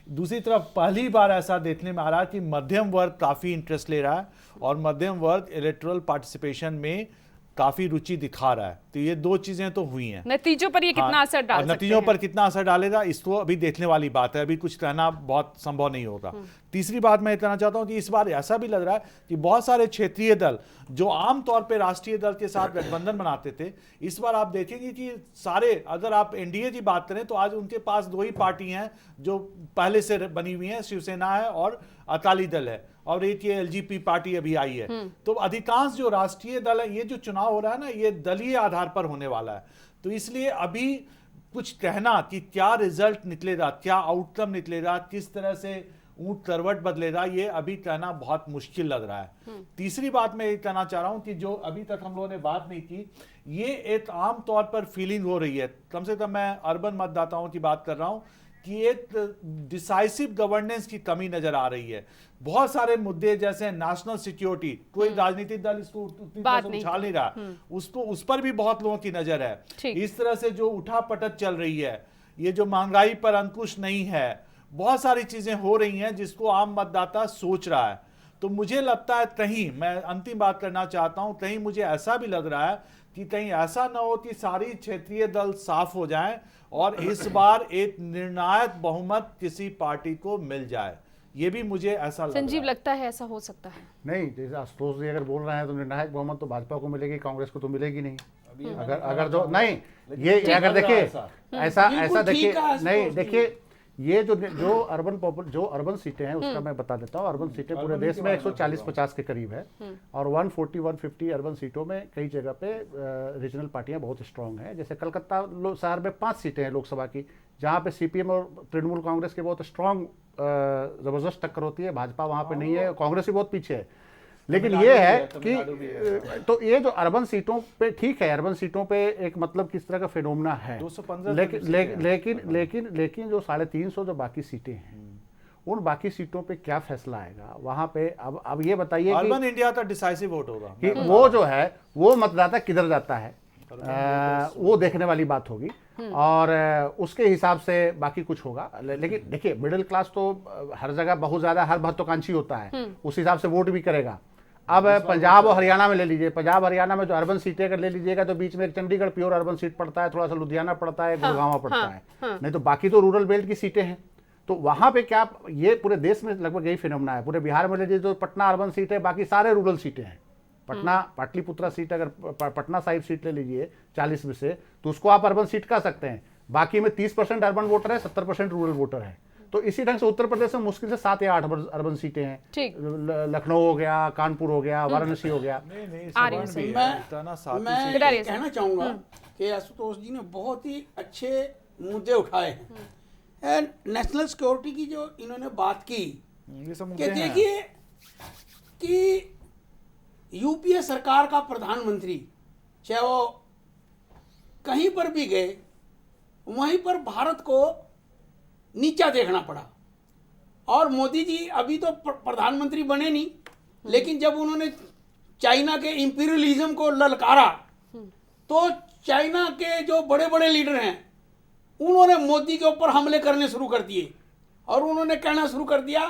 Speaker 6: दूसरी तरफ पहली बार ऐसा देखने में आ रहा है कि मध्यम वर्ग काफ़ी इंटरेस्ट ले रहा है, और मध्यम वर्ग इलेक्टोरल पार्टिसिपेशन में काफ़ी रुचि दिखा रहा है। तो ये दो चीज़ें तो हुई हैं।
Speaker 1: नतीजों पर ये कितना असर डाल सकते
Speaker 6: नतीजों
Speaker 1: हैं?
Speaker 6: पर कितना असर डालेगा इसको अभी देखने वाली बात है, अभी कुछ कहना बहुत संभव नहीं होगा। तीसरी बात मैं कहना चाहता हूं कि इस बार ऐसा भी लग रहा है कि बहुत सारे क्षेत्रीय दल जो आमतौर पर राष्ट्रीय दल के साथ गठबंधन बनाते थे, इस बार आप देखेंगे कि सारे, अगर आप एनडीए की बात करें तो आज उनके पास दो ही पार्टी हैं जो पहले से बनी हुई हैं, शिवसेना है और अकाली दल है, और एक ये एलजेपी पार्टी अभी आई है। तो अधिकांश जो राष्ट्रीय दल है, ये जो चुनाव हो रहा है ना, ये दलीय आधार पर होने वाला है। तो इसलिए अभी कुछ कहना कि क्या रिजल्ट निकलेगा, क्या आउटकम निकलेगा, किस तरह से ऊंट करवट बदलेगा, ये अभी कहना बहुत मुश्किल लग रहा है। तीसरी बात मैं ये कहना चाह रहा हूं कि जो अभी तक हम लोगों ने बात नहीं की, ये एक आम तौर पर फीलिंग हो रही है, कम से कम मैं अर्बन मतदाताओं की बात कर रहा हूं, कि एक डिसाइसिव गवर्नेंस की कमी नजर आ रही है। बहुत सारे मुद्दे जैसे नेशनल सिक्योरिटी, कोई राजनीतिक दल इसको उछाल नहीं रहा, उसको उस पर भी बहुत लोगों की नजर है। इस तरह से जो उठापटक चल रही है, ये जो महंगाई पर अंकुश नहीं है, बहुत सारी चीजें हो रही हैं जिसको आम मतदाता सोच रहा है। तो मुझे लगता है कहीं, मैं अंतिम बात करना चाहता हूं, कहीं मुझे ऐसा भी लग रहा है कि कहीं ऐसा ना हो कि सारी क्षेत्रीय दल साफ हो जाएं और इस बार एक निर्णायक बहुमत किसी पार्टी को मिल जाए। ये भी मुझे ऐसा
Speaker 1: संजीव लगता है ऐसा हो सकता है?
Speaker 9: नहीं, जैसे आशुतोष जी अगर बोल रहे हैं तो निर्णायक बहुमत तो भाजपा को मिलेगी, कांग्रेस को तो मिलेगी नहीं। अगर जो नहीं, ये अगर देखिए ऐसा देखिए, नहीं देखिए, ये जो अर्बन सीटें हैं उसका मैं बता देता हूँ। अर्बन सीटें पूरे देश में 140-50 के करीब है, और 140-150 अर्बन सीटों में कई जगह पे रीजनल पार्टियां बहुत स्ट्रांग हैं। जैसे कलकत्ता शहर में 5 सीटें हैं लोकसभा की, जहाँ पे सीपीएम और तृणमूल कांग्रेस के बहुत स्ट्रांग जबरदस्त टक्कर होती है। भाजपा वहाँ पे नहीं है, कांग्रेस भी बहुत पीछे है। लेकिन ये है कि तो ये जो अर्बन सीटों पे ठीक है, अर्बन सीटों पे एक मतलब किस तरह का फिनोमेना है,
Speaker 6: 215
Speaker 9: लेकिन जो 350 जो बाकी सीटें हैं, उन बाकी सीटों पे क्या फैसला आएगा वहां पे। अब ये बताइए
Speaker 6: अर्बन इंडिया तो डिसाइसिव वोट होगा
Speaker 9: कि वो जो है वो मतदाता किधर जाता है, वो देखने वाली बात होगी और उसके हिसाब से बाकी कुछ होगा। लेकिन देखिए मिडिल क्लास तो हर जगह बहुत ज्यादा हर महत्वाकांक्षी होता है, उस हिसाब से वोट भी करेगा। अब पंजाब और हरियाणा में ले लीजिए, पंजाब हरियाणा में जो अर्बन सीटें अगर ले लीजिएगा तो बीच में एक चंडीगढ़ प्योर अर्बन सीट पड़ता है, थोड़ा सा लुधियाना पड़ता है, गुड़गांव पड़ता है, नहीं तो बाकी तो रूरल बेल्ट की सीटें हैं। तो वहां पे क्या, ये पूरे देश में लगभग यही फिनोमेना है। पूरे बिहार में ले लीजिए तो पटना अर्बन सीट है, बाकी सारे रूरल सीटें हैं। पटना पाटलिपुत्रा सीट, अगर पटना साहिब सीट ले लीजिए 40 में से, तो उसको आप अर्बन सीट कह सकते हैं। बाकी में 30% अर्बन वोटर है, 70% रूरल वोटर है। तो इसी ढंग से उत्तर प्रदेश में मुश्किल से 7 या 8 अर्बन सीटें हैं। लखनऊ हो गया, कानपुर हो गया, वाराणसी हो गया।
Speaker 7: मैं कहना चाहूंगा कि आशुतोष जी ने बहुत ही अच्छे मुद्दे उठाए हैं। नेशनल सिक्योरिटी की जो इन्होंने बात की, कि देखिए कि यूपीए सरकार का प्रधानमंत्री चाहे वो कहीं पर भी गए, वहीं पर भारत को नीचा देखना पड़ा। और मोदी जी अभी तो प्रधानमंत्री बने नहीं, लेकिन जब उन्होंने चाइना के इंपीरियलिज्म को ललकारा, तो चाइना के जो बड़े बड़े लीडर हैं उन्होंने मोदी के ऊपर हमले करने शुरू कर दिए और उन्होंने कहना शुरू कर दिया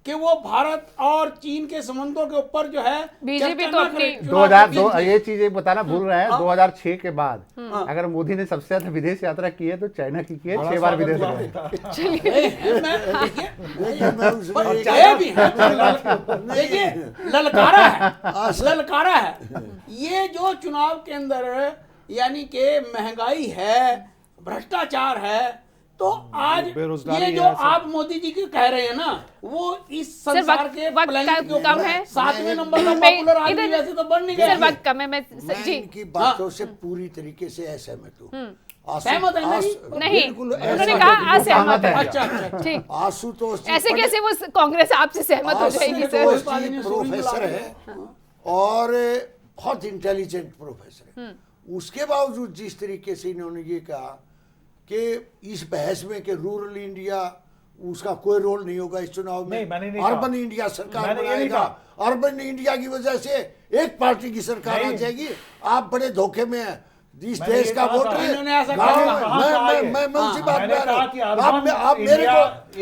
Speaker 7: कि वो भारत और चीन के संबंधों के ऊपर जो है
Speaker 1: बीजेपी तो अपनी
Speaker 9: 2002 ये चीज एक बताना भूल रहे हैं, 2006 के बाद अगर मोदी ने सबसे ज्यादा विदेश यात्रा की है तो चाइना की है, 6 बार विदेश
Speaker 7: देखिए ललकारा है। ये जो चुनाव के अंदर यानी कि महंगाई है, भ्रष्टाचार है, तो आज ये जो आप मोदी जी के कह रहे हैं ना, वो इस संसार के प्लेनेट के ऊपर है 7वें नंबर का पॉपुलर आदमी, वैसे तो बन नहीं गया।
Speaker 1: सर वक्त कम है, मैं जी
Speaker 5: इनकी बातों से पूरी तरीके से असहमत हूँ।
Speaker 7: सहमत है
Speaker 1: नहीं, उन्होंने कहा असहमत है।
Speaker 7: अच्छा
Speaker 1: ठीक,
Speaker 5: आशुतोष
Speaker 1: ऐसे कैसे वो कांग्रेस आपसे सहमत हो जाएगी सर?
Speaker 5: आशुतोष जी प्रोफेसर है और बहुत इंटेलिजेंट प्रोफेसर है। उसके बावजूद जिस तरीके से इन्होंने ये कहा कि इस बहस में कि रूरल इंडिया उसका कोई रोल नहीं होगा इस चुनाव में, अर्बन इंडिया सरकार बनाएगा, अर्बन इंडिया की वजह से एक पार्टी की सरकार आ जाएगी, आप बड़े धोखे में हैं। इस देश का वोटर मैं उसी बात में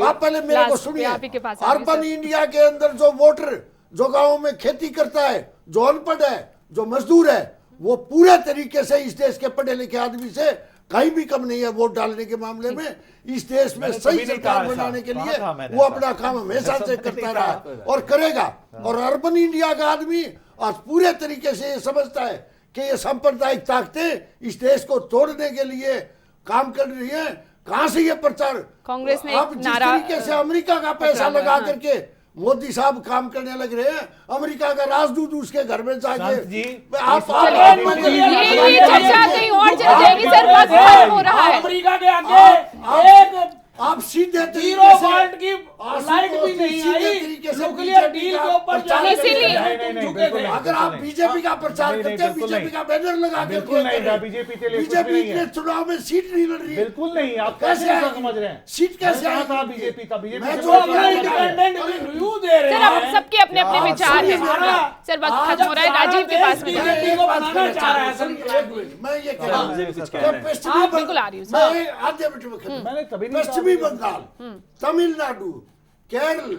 Speaker 5: आप पहले मेरे को सुनिए। अर्बन इंडिया के अंदर जो वोटर जो गाँव में खेती करता है, जो अनपढ़ है, जो मजदूर है, वो पूरे तरीके से इस देश के पढ़े लिखे आदमी से कहीं भी कम नहीं है वोट डालने के मामले में। इस देश में सही सरकार बनाने के लिए वो अपना काम हमेशा से करता रहा और करेगा। और अर्बन इंडिया का आदमी आज पूरे तरीके से ये समझता है कि ये सांप्रदायिक ताकतें इस देश को तोड़ने के लिए काम कर रही है। कहां से ये प्रचार
Speaker 1: कांग्रेस ने
Speaker 5: आप जिस तरीके से अमेरिका का पैसा लगा करके मोदी साहब काम करने लग रहे हैं, अमेरिका का राजदूत उसके घर में जाके आप
Speaker 1: ये चर्चा कहीं और चल जाएगी सर, वक्त खत्म हो रहा है।
Speaker 7: अमेरिका के आगे एक
Speaker 5: आप सीधे
Speaker 7: जीरो वोल्ट की लाइट भी नहीं आई, न्यूक्लियर डील के ऊपर
Speaker 1: इसीलिए
Speaker 5: अगर आप बीजेपी का प्रचार करते हैं, बीजेपी का बैनर लगा के बीजेपी ने चुनाव में सीट नहीं लड़ रही,
Speaker 6: बिल्कुल नहीं। आप
Speaker 5: कैसे
Speaker 6: समझ रहे हैं?
Speaker 5: सीट कैसे
Speaker 6: था बीजेपी का? बीजेपी
Speaker 7: मैं जो अपना इंडिपेंडेंट रिव्यू दे रहे
Speaker 1: सर, अब सबके अपने अपने विचार हैं। सर वक्त खत्म हो रहा है, राजीव के पास में
Speaker 7: बीजेपी को बनाना चाह रहा है।
Speaker 5: मैं ये कह रहा हूँ
Speaker 1: बिल्कुल आ रही हूँ
Speaker 5: आधे मिनट में खत्म।
Speaker 6: मैंने कभी नहीं
Speaker 5: पश्चिमी बंगाल, तमिलनाडु, केरल,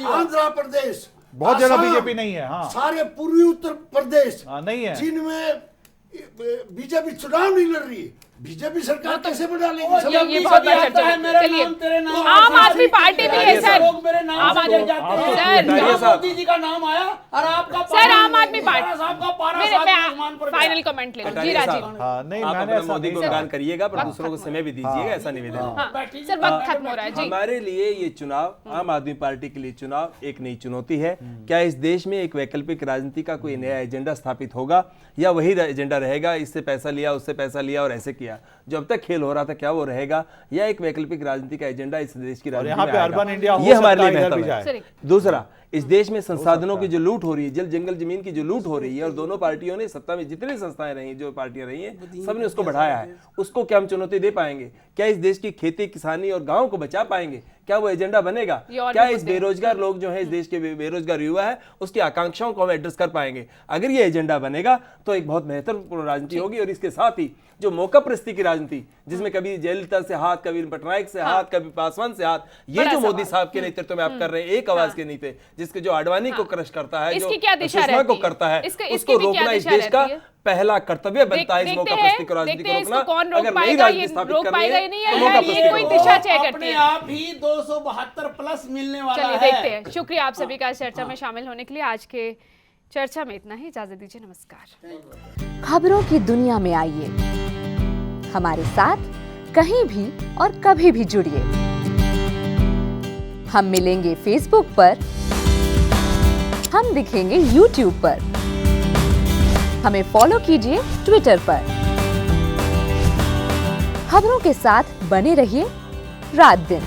Speaker 5: आंध्र प्रदेश,
Speaker 6: बहुत जगह बीजेपी नहीं है। हाँ,
Speaker 5: सारे पूर्वी उत्तर प्रदेश
Speaker 6: नहीं है
Speaker 5: जिनमें बीजेपी चुनाव नहीं लड़ रही, बीजेपी सरकार कैसे बना लेगी?
Speaker 1: ये बहुत बड़ा चर्चा है। चलिए, आम आदमी पार्टी भी है सर, आम आदमी
Speaker 7: मोदी जी का नाम आया और आपका
Speaker 1: सर आम आदमी पार्टी फाइनल कमेंट ले लो जी राजीव।
Speaker 6: नहीं,
Speaker 8: आप
Speaker 6: मैंने
Speaker 8: अपने मोदी को गान करिएगा पर दूसरों को समय भी दीजिएगा, ऐसा निवेदन।
Speaker 1: सर वक्त खत्म हो रहा है जी।
Speaker 8: हमारे लिए ये चुनाव, आम आदमी पार्टी के लिए चुनाव एक नई चुनौती है। क्या इस देश में एक वैकल्पिक राजनीति का कोई नया एजेंडा स्थापित होगा या वही एजेंडा रहेगा, इससे पैसा लिया, उससे पैसा लिया और ऐसे किया? जो अब तक खेल हो रहा था क्या वो रहेगा या एक वैकल्पिक राजनीति का एजेंडा इस देश की राजनीति में आएगा?
Speaker 6: अर्बन इंडिया
Speaker 8: ये हमारे लिए महत्व है। दूसरा, इस देश में संसाधनों की जो लूट हो रही है, जल जंगल जमीन की जो लूट हो रही है, और दोनों पार्टियों ने सत्ता में जितनी संस्थाएं रही, जो पार्टियां रही हैं, सबने उसको बढ़ाया है। उसको क्या हम चुनौती दे पाएंगे? क्या इस देश की खेती किसानी और गांव को बचा पाएंगे? क्या वो एजेंडा बनेगा? क्या इस बेरोजगार लोग जो है, इस देश के बेरोजगार युवा है, उसकी आकांक्षाओं को हम एड्रेस कर पाएंगे? अगर ये एजेंडा बनेगा तो एक बहुत महत्वपूर्ण राजनीति होगी। और इसके साथ ही जो मौका प्रस्ती की राजनीति, जिसमें कभी जयललिता से हाथ, कभी पटनायक से हाथ, कभी पासवान से हाथ, ये जो मोदी साहब के नेतृत्व में आप कर रहे हैं, एक आवाज के नीचे, जिसके जो आडवाणी को क्रश करता है, जो सुषमा को करता है, उसको रोकना इस देश का पहला कर्तव्य बनता है। इस मौका प्रस्ती को राजनीति को रोकना। अगर नई राजनीति स्थापित करनी है तो मौका प्रस्ती
Speaker 1: कोई दिशा तय करती
Speaker 7: अपने
Speaker 1: है।
Speaker 7: आप ही 272 प्लस मिलने वाला
Speaker 1: चलिए
Speaker 7: है।
Speaker 1: देखते हैं। शुक्रिया आप सभी का इस चर्चा में शामिल होने के लिए। आज के चर्चा में इतना ही, इजाजत दीजिए, नमस्कार।
Speaker 10: खबरों की दुनिया में आइए, हमारे साथ कहीं भी और कभी भी जुड़िए। हम मिलेंगे फेसबुक पर, हम दिखेंगे यूट्यूब पर, हमें फॉलो कीजिए ट्विटर पर। खबरों के साथ बने रहिए रात दिन।